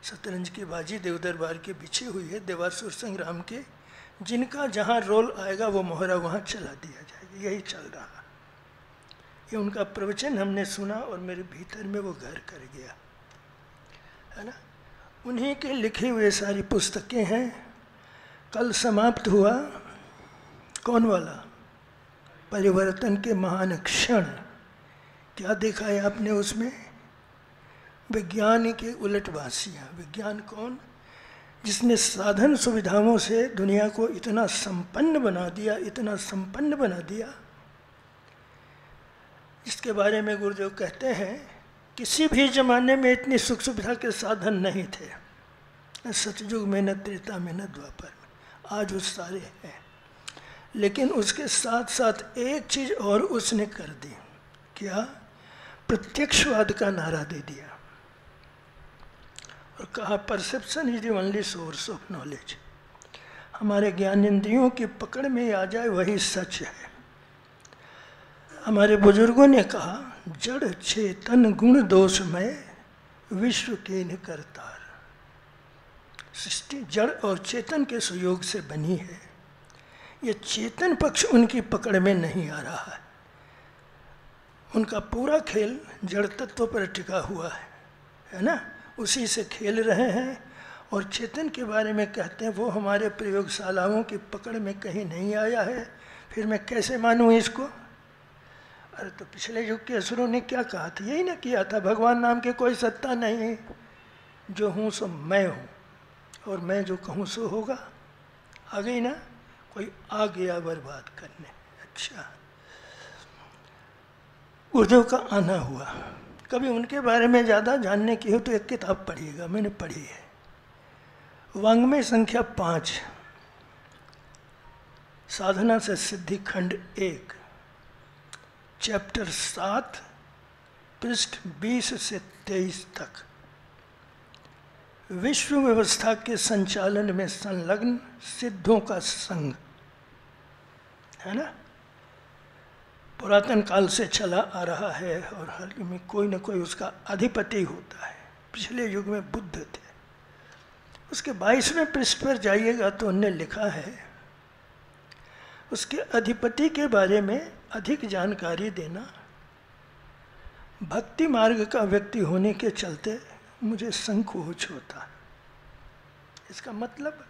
शतरंज की बाजी देव दरबार की बिछी हुई है, देवासुर संग्राम के, जिनका जहाँ रोल आएगा वो मोहरा वहाँ चला दिया जाएगा। यही चल रहा है। ये उनका प्रवचन हमने सुना और मेरे भीतर में वो घर कर गया, है ना। उन्हीं के लिखे हुए सारी पुस्तकें हैं। कल समाप्त हुआ कौन वाला? परिवर्तन के महान क्षण। क्या देखा है आपने उसमें? विज्ञान के उलटवासियाँ। विज्ञान कौन? जिसने साधन सुविधाओं से दुनिया को इतना संपन्न बना दिया, इतना संपन्न बना दिया, जिसके बारे में गुरुदेव कहते हैं किसी भी जमाने में इतनी सुख सुविधा के साधन नहीं थे, न सतयुग में, न त्रेता में, न द्वापर में। आज वो सारे हैं, लेकिन उसके साथ साथ एक चीज़ और उसने कर दी। क्या? प्रत्यक्षवाद का नारा दे दिया और कहा perception is the only source of knowledge. हमारे ज्ञानेंद्रियों की पकड़ में आ जाए वही सच है। हमारे बुजुर्गों ने कहा जड़ चेतन गुण दोषमय विश्व के न करतार। सृष्टि जड़ और चेतन के सहयोग से बनी है। ये चेतन पक्ष उनकी पकड़ में नहीं आ रहा है। उनका पूरा खेल जड़ तत्व पर टिका हुआ है ना। उसी से खेल रहे हैं और चेतन के बारे में कहते हैं वो हमारे प्रयोगशालाओं की पकड़ में कहीं नहीं आया है। फिर मैं कैसे मानूँ इसको? अरे तो पिछले युग के असुरों ने क्या कहा था? यही ना किया था, भगवान नाम की कोई सत्ता नहीं, जो हूँ सो मैं हूँ और मैं जो कहूँ सो होगा। आ गई ना, कोई आ गया बर्बाद करने। अच्छा, गुरुदेव का आना हुआ। कभी उनके बारे में ज़्यादा जानने की हो तो एक किताब पढ़िएगा, मैंने पढ़ी है, वांग्मय संख्या 5, साधना से सिद्धि खंड 1, चैप्टर 7, पृष्ठ 20 से 23 तक। विश्व व्यवस्था के संचालन में संलग्न सिद्धों का संघ, है ना, पुरातन काल से चला आ रहा है और हर में कोई न कोई उसका अधिपति होता है। पिछले युग में बुद्ध थे। उसके 22वें पृष्ठ पर जाइएगा तो उन्होंने लिखा है उसके अधिपति के बारे में अधिक जानकारी देना भक्ति मार्ग का व्यक्ति होने के चलते मुझे संकोच होता है। इसका मतलब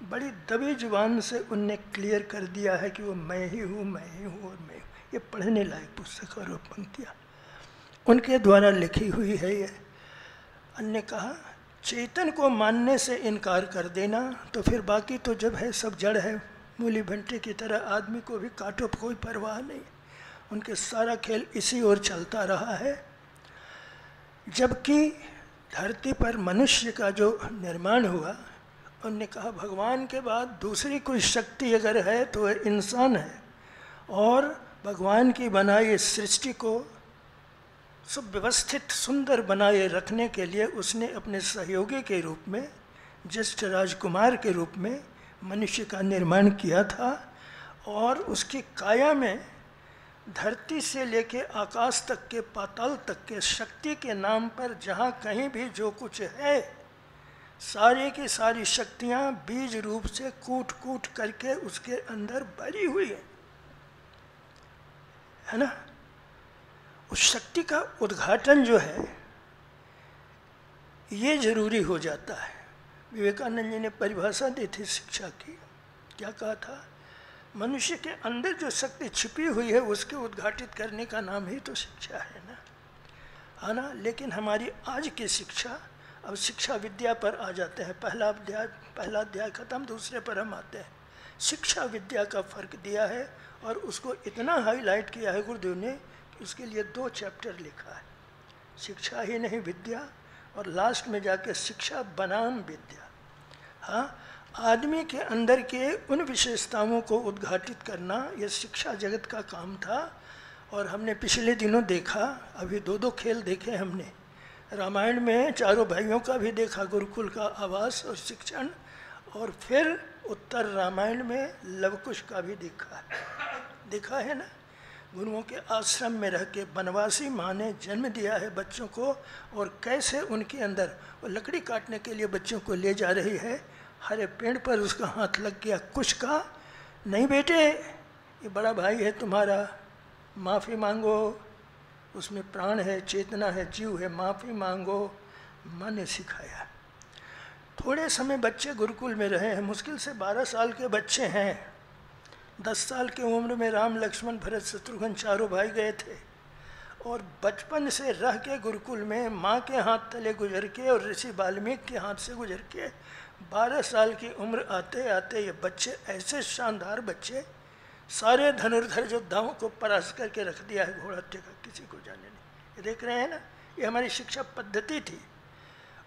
बड़ी दबी जुबान से उनने क्लियर कर दिया है कि वो मैं ही हूँ, मैं ही हूँ और मैं हूँ। ये पढ़ने लायक पुस्तक और पंक्तियाँ उनके द्वारा लिखी हुई है। ये अन्य कहा चेतन को मानने से इनकार कर देना तो फिर बाकी तो जब है सब जड़ है। मूली भंटे की तरह आदमी को भी काटो, कोई परवाह नहीं। उनके सारा खेल इसी ओर चलता रहा है। जबकि धरती पर मनुष्य का जो निर्माण हुआ, उन्होंने कहा भगवान के बाद दूसरी कोई शक्ति अगर है तो वह इंसान है। और भगवान की बनाई सृष्टि को सुव्यवस्थित सुंदर बनाए रखने के लिए उसने अपने सहयोगी के रूप में, ज्येष्ठ राजकुमार के रूप में मनुष्य का निर्माण किया था। और उसकी काया में धरती से लेके आकाश तक के, पाताल तक के शक्ति के नाम पर जहाँ कहीं भी जो कुछ है, सारी की सारी शक्तियाँ बीज रूप से कूट कूट करके उसके अंदर भरी हुई है ना। उस शक्ति का उद्घाटन जो है ये जरूरी हो जाता है। विवेकानंद जी ने परिभाषा दी थी शिक्षा की, क्या कहा था? मनुष्य के अंदर जो शक्ति छिपी हुई है उसके उद्घाटित करने का नाम ही तो शिक्षा है ना, है ना। लेकिन हमारी आज की शिक्षा, अब शिक्षा विद्या पर आ जाते हैं। पहला अध्याय खत्म, दूसरे पर हम आते हैं। शिक्षा विद्या का फर्क दिया है और उसको इतना हाईलाइट किया है गुरुदेव ने कि उसके लिए 2 चैप्टर लिखा है, शिक्षा ही नहीं विद्या, और लास्ट में जाके शिक्षा बनाम विद्या। हाँ, आदमी के अंदर के उन विशेषताओं को उद्घाटित करना यह शिक्षा जगत का काम था। और हमने पिछले दिनों देखा, अभी 2 खेल देखे हमने। रामायण में चारों भाइयों का भी देखा, गुरुकुल का आवास और शिक्षण, और फिर उत्तर रामायण में लवकुश का भी देखा है ना। गुरुओं के आश्रम में रह के वनवासी माँ ने जन्म दिया है बच्चों को, और कैसे उनके अंदर वो लकड़ी काटने के लिए बच्चों को ले जा रही है, हरे पेड़ पर उसका हाथ लग गया, कुछ का नहीं बेटे, ये बड़ा भाई है तुम्हारा, माफ़ी मांगो, उसमें प्राण है, चेतना है, जीव है, माफ़ी मांगो। माँ ने सिखाया। थोड़े समय बच्चे गुरुकुल में रहे हैं, मुश्किल से 12 साल के बच्चे हैं। 10 साल की उम्र में राम लक्ष्मण भरत शत्रुघ्न चारों भाई गए थे, और बचपन से रह के गुरुकुल में माँ के हाथ तले गुजर के और ऋषि वाल्मीकि के हाथ से गुजर के 12 साल की उम्र आते आते ये बच्चे ऐसे शानदार बच्चे, सारे धनुर्धर योद्धाओं को परास्त करके रख दिया है, घोड़ा टेका किसी को जाने नहीं। ये देख रहे हैं ना, ये हमारी शिक्षा पद्धति थी।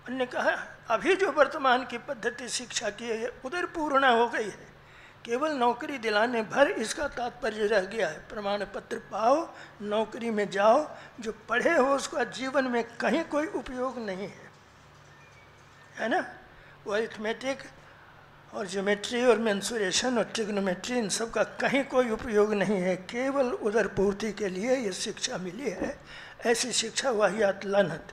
उन्होंने कहा अभी जो वर्तमान की पद्धति शिक्षा की है ये उधर पूर्ण हो गई है, केवल नौकरी दिलाने भर इसका तात्पर्य रह गया है। प्रमाण पत्र पाओ, नौकरी में जाओ, जो पढ़े हो उसका जीवन में कहीं कोई उपयोग नहीं है ना। वो अरिथमेटिक और ज्योमेट्री और मेंसुरेशन और ट्रिग्नोमेट्री, इन सब का कहीं कोई उपयोग नहीं है, केवल उधर पूर्ति के लिए ये शिक्षा मिली है। ऐसी शिक्षा वाहियात लानत।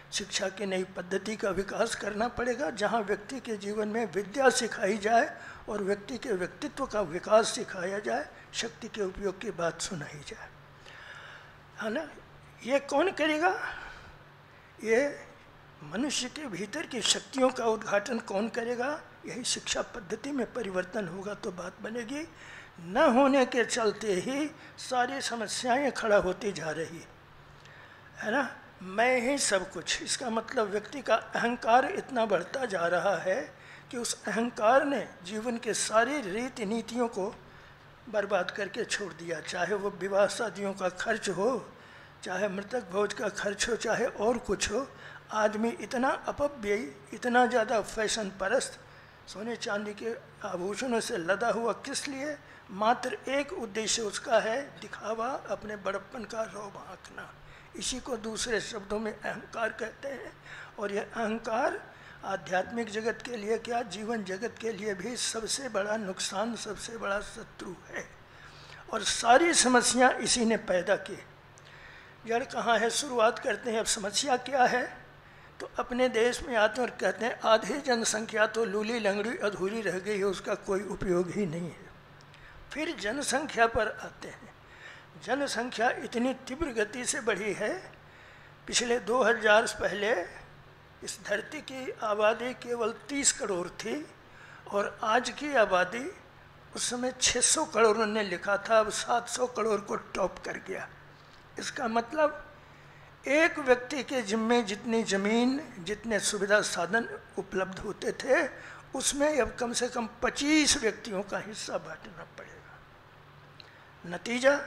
शिक्षा की नई पद्धति का विकास करना पड़ेगा, जहाँ व्यक्ति के जीवन में विद्या सिखाई जाए और व्यक्ति के व्यक्तित्व का विकास सिखाया जाए, शक्ति के उपयोग की बात सुनाई जाए, है ना। ये कौन करेगा? ये मनुष्य के भीतर की शक्तियों का उद्घाटन कौन करेगा? यही शिक्षा पद्धति में परिवर्तन होगा तो बात बनेगी। न होने के चलते ही सारी समस्याएं खड़ा होती जा रही है ना। मैं ही सब कुछ, इसका मतलब व्यक्ति का अहंकार इतना बढ़ता जा रहा है कि उस अहंकार ने जीवन के सारी रीति नीतियों को बर्बाद करके छोड़ दिया। चाहे वो विवाह शादियों का खर्च हो, चाहे मृतक भोज का खर्च हो, चाहे और कुछ हो, आदमी इतना अपव्ययी, इतना ज़्यादा फैशन परस्त, सोने चांदी के आभूषणों से लदा हुआ, किस लिए? मात्र एक उद्देश्य उसका है, दिखावा, अपने बड़प्पन का रौब आंकना। इसी को दूसरे शब्दों में अहंकार कहते हैं। और यह अहंकार आध्यात्मिक जगत के लिए क्या, जीवन जगत के लिए भी सबसे बड़ा नुकसान, सबसे बड़ा शत्रु है। और सारी समस्या इसी ने पैदा की। जड़ कहाँ है? शुरुआत करते हैं, अब समस्या क्या है? तो अपने देश में आते हैं और कहते हैं आधी जनसंख्या तो लूली लंगड़ी अधूरी रह गई है, उसका कोई उपयोग ही नहीं है। फिर जनसंख्या पर आते हैं। जनसंख्या इतनी तीव्र गति से बढ़ी है, पिछले 2000 से पहले इस धरती की आबादी केवल 30 करोड़ थी, और आज की आबादी उस समय 600 करोड़ उन्होंने लिखा था, अब 700 करोड़ को टॉप कर गया। इसका मतलब एक व्यक्ति के जिम्मे जितनी ज़मीन, जितने सुविधा साधन उपलब्ध होते थे, उसमें अब कम से कम 25 व्यक्तियों का हिस्सा बांटना पड़ेगा। नतीजा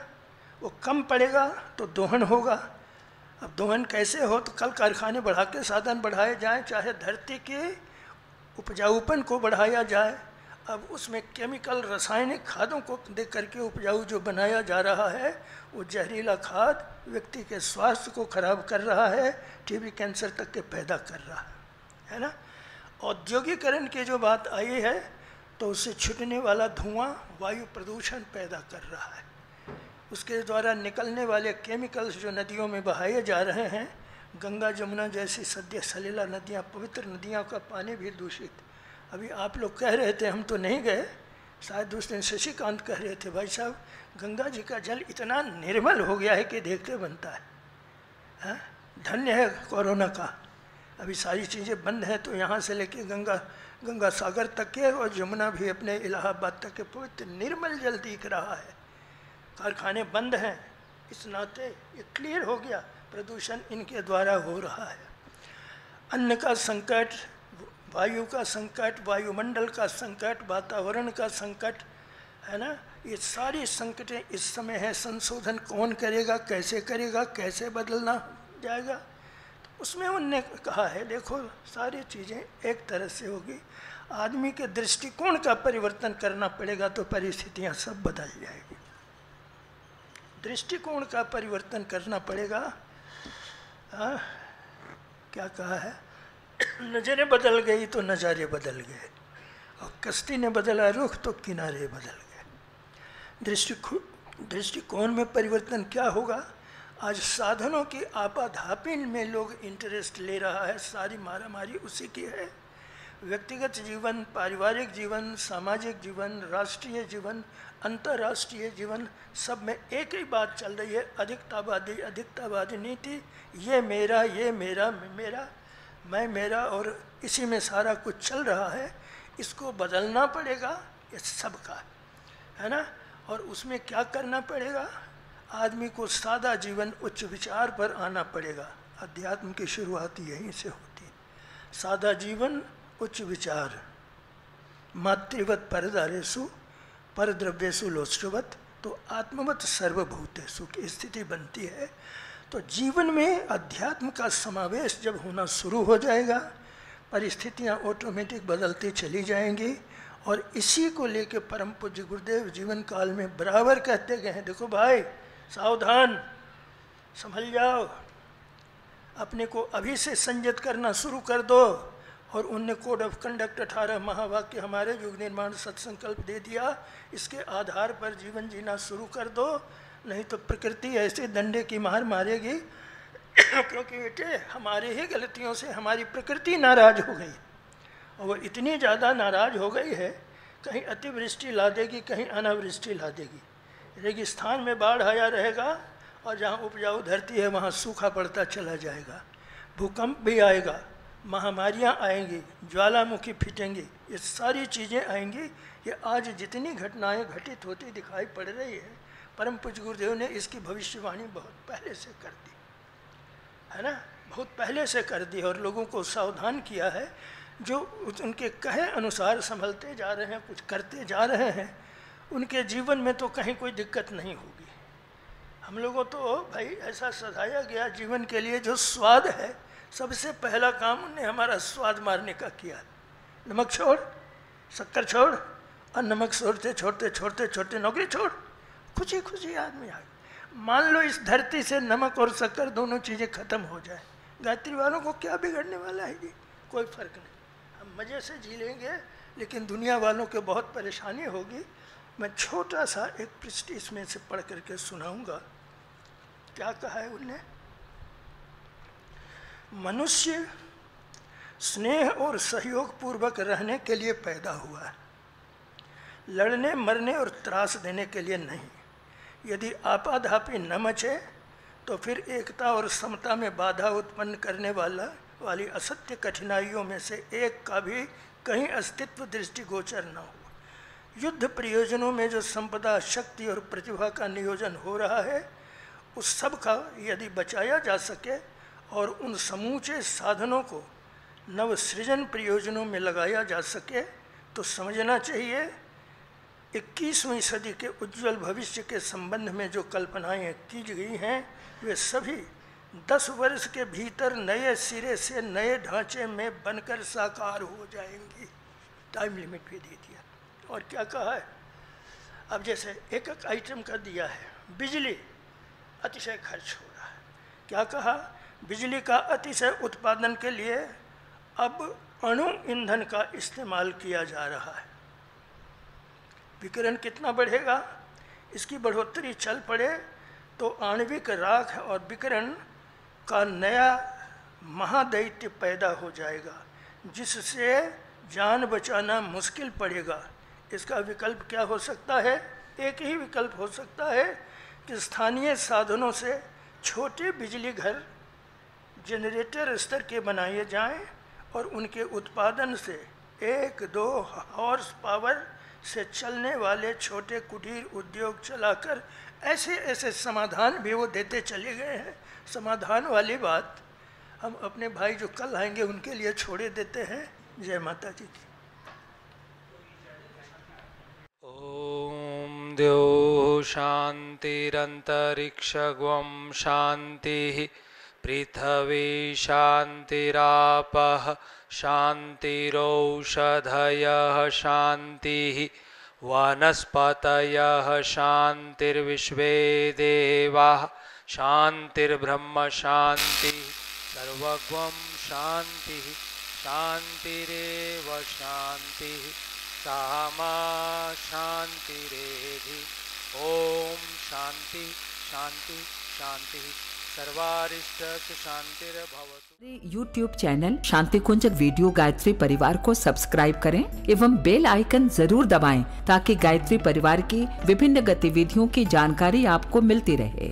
वो कम पड़ेगा तो दोहन होगा। अब दोहन कैसे हो? तो कल कारखाने बढ़ा के साधन बढ़ाए जाएं, चाहे धरती के उपजाऊपन को बढ़ाया जाए। अब उसमें केमिकल रासायनिक खादों को दे करके उपजाऊ जो बनाया जा रहा है, वो जहरीला खाद व्यक्ति के स्वास्थ्य को खराब कर रहा है, टीबी कैंसर तक के पैदा कर रहा है ना। औद्योगिकरण की जो बात आई है तो उससे छूटने वाला धुआं वायु प्रदूषण पैदा कर रहा है। उसके द्वारा निकलने वाले केमिकल्स जो नदियों में बहाए जा रहे हैं, गंगा जमुना जैसी सद्य सलीला नदियाँ, पवित्र नदियों का पानी भी दूषित। अभी आप लोग कह रहे थे, हम तो नहीं गए, शायद दूसरे दिन शशिकांत कह रहे थे, भाई साहब गंगा जी का जल इतना निर्मल हो गया है कि देखते बनता है। धन्य है कोरोना का, अभी सारी चीज़ें बंद हैं, तो यहाँ से लेके गंगा सागर तक के और यमुना भी अपने इलाहाबाद तक के पवित्र निर्मल जल दिख रहा है। कारखाने बंद हैं, इस नाते ये क्लियर हो गया प्रदूषण इनके द्वारा हो रहा है। अन्न का संकट, वायु का संकट, वायुमंडल का संकट, वातावरण का संकट है ना, ये सारी संकटें इस समय है। संशोधन कौन करेगा, कैसे बदलना जाएगा, तो उसमें उनने कहा है देखो सारी चीज़ें एक तरह से होगी, आदमी के दृष्टिकोण का परिवर्तन करना पड़ेगा तो परिस्थितियां सब बदल जाएगी। दृष्टिकोण का परिवर्तन करना पड़ेगा। क्या कहा है, नजरें बदल गई तो नज़ारे बदल गए, और कश्ती ने बदला रुख तो किनारे बदल गए। दृष्टिकोण में परिवर्तन क्या होगा, आज साधनों की आपाधापी में लोग इंटरेस्ट ले रहा है, सारी मारामारी उसी की है। व्यक्तिगत जीवन, पारिवारिक जीवन, सामाजिक जीवन, राष्ट्रीय जीवन, अंतर्राष्ट्रीय जीवन, सब में एक ही बात चल रही है, अधिकतावादी नीति, ये मेरा मैं मेरा, और इसी में सारा कुछ चल रहा है। इसको बदलना पड़ेगा, ये सबका है ना। और उसमें क्या करना पड़ेगा, आदमी को सादा जीवन, उच्च विचार पर आना पड़ेगा। अध्यात्म की शुरुआत यहीं से होती है। सादा जीवन, उच्च विचार, मातृवत परदारेषु परद्रव्येषु लोष्टवत, तो आत्मवत सर्वभूतेषु की स्थिति बनती है। तो जीवन में अध्यात्म का समावेश जब होना शुरू हो जाएगा, परिस्थितियाँ ऑटोमेटिक बदलती चली जाएंगी। और इसी को लेके परम पूज्य गुरुदेव जीवन काल में बराबर कहते गए हैं, देखो भाई सावधान, संभल जाओ, अपने को अभी से संयत करना शुरू कर दो। और उनने कोड ऑफ कंडक्ट 18 महावाक्य हमारे युग निर्माण सत्संकल्प दे दिया, इसके आधार पर जीवन जीना शुरू कर दो, नहीं तो प्रकृति ऐसे डंडे की मार मारेगी। क्योंकि बेटे हमारे ही गलतियों से हमारी प्रकृति नाराज हो गई, और वो इतनी ज़्यादा नाराज हो गई है, कहीं अतिवृष्टि ला देगी, कहीं अनावृष्टि ला देगी। रेगिस्तान में बाढ़ आया रहेगा, और जहाँ उपजाऊ धरती है वहाँ सूखा पड़ता चला जाएगा। भूकंप भी आएगा, महामारियाँ आएंगी, ज्वालामुखी फिटेंगी, ये सारी चीज़ें आएंगी। ये आज जितनी घटनाएं घटित होती दिखाई पड़ रही है, परम पूज्य गुरुदेव ने इसकी भविष्यवाणी बहुत पहले से कर दी है ना, बहुत पहले से कर दी, और लोगों को सावधान किया है। जो उनके कहे अनुसार संभलते जा रहे हैं, कुछ करते जा रहे हैं, उनके जीवन में तो कहीं कोई दिक्कत नहीं होगी। हम लोगों तो भाई ऐसा सधाया गया जीवन के लिए, जो स्वाद है, सबसे पहला काम उन्हें हमारा स्वाद मारने का किया। नमक छोड़, शक्कर छोड़, और नमक छोड़ते छोड़ते छोड़ते छोड़ते नौकरी छोड़, खुशी खुशी आदमी आ गया। मान लो इस धरती से नमक और शक्कर दोनों चीज़ें खत्म हो जाए, गायत्री वालों को क्या बिगड़ने वाला है जी, कोई फर्क नहीं, हम मज़े से जी लेंगे। लेकिन दुनिया वालों के बहुत परेशानी होगी। मैं छोटा सा एक पृष्ठ इसमें से पढ़ करके सुनाऊंगा। क्या कहा है उनने, मनुष्य स्नेह और सहयोग पूर्वक रहने के लिए पैदा हुआ है, लड़ने मरने और त्रास देने के लिए नहीं। यदि आपाधापी न मचे तो फिर एकता और समता में बाधा उत्पन्न करने वाली असत्य कठिनाइयों में से एक का भी कहीं अस्तित्व दृष्टिगोचर न हो। युद्ध प्रयोजनों में जो संपदा, शक्ति और प्रतिभा का नियोजन हो रहा है, उस सब का यदि बचाया जा सके और उन समूचे साधनों को नवसृजन प्रयोजनों में लगाया जा सके, तो समझना चाहिए 21वीं सदी के उज्जवल भविष्य के संबंध में जो कल्पनाएं की गई हैं, वे सभी 10 वर्ष के भीतर नए सिरे से नए ढांचे में बनकर साकार हो जाएंगी। टाइम लिमिट भी दे दिया। और क्या कहा है, अब जैसे एक एक आइटम का दिया है, बिजली अतिशय खर्च हो रहा है। क्या कहा, बिजली का अतिशय उत्पादन के लिए अब अणु ईंधन का इस्तेमाल किया जा रहा है। विकिरण कितना बढ़ेगा, इसकी बढ़ोतरी चल पड़े तो आणविक राख और विकिरण का नया महादैत्य पैदा हो जाएगा, जिससे जान बचाना मुश्किल पड़ेगा। इसका विकल्प क्या हो सकता है, एक ही विकल्प हो सकता है कि स्थानीय साधनों से छोटे बिजली घर जनरेटर स्तर के बनाए जाएं और उनके उत्पादन से 1-2 हॉर्स पावर से चलने वाले छोटे कुटीर उद्योग चलाकर ऐसे ऐसे समाधान भी वो देते चले गए हैं। समाधान वाली बात हम अपने भाई जो कल आएंगे उनके लिए छोड़े देते हैं। जय माता जी की। ओम द्यौः शान्तिरन्तरिक्षगुं शान्तिः पृथ्वी शान्तिरापः शान्तिरौषधयः शान्तिः वनस्पतयः शान्तिर्विश्वे देवाः शान्तिर्ब्रह्म शान्तिः सर्वगं शान्तिः शान्तिरेव शान्तिः सामा शान्तिरेधि। ओम शांति शांति शांति सर्वारिष्ट शांतिर्भवतु। YouTube चैनल शांति कुंज वीडियो गायत्री परिवार को सब्सक्राइब करें एवं बेल आइकन जरूर दबाएं ताकि गायत्री परिवार की विभिन्न गतिविधियों की जानकारी आपको मिलती रहे।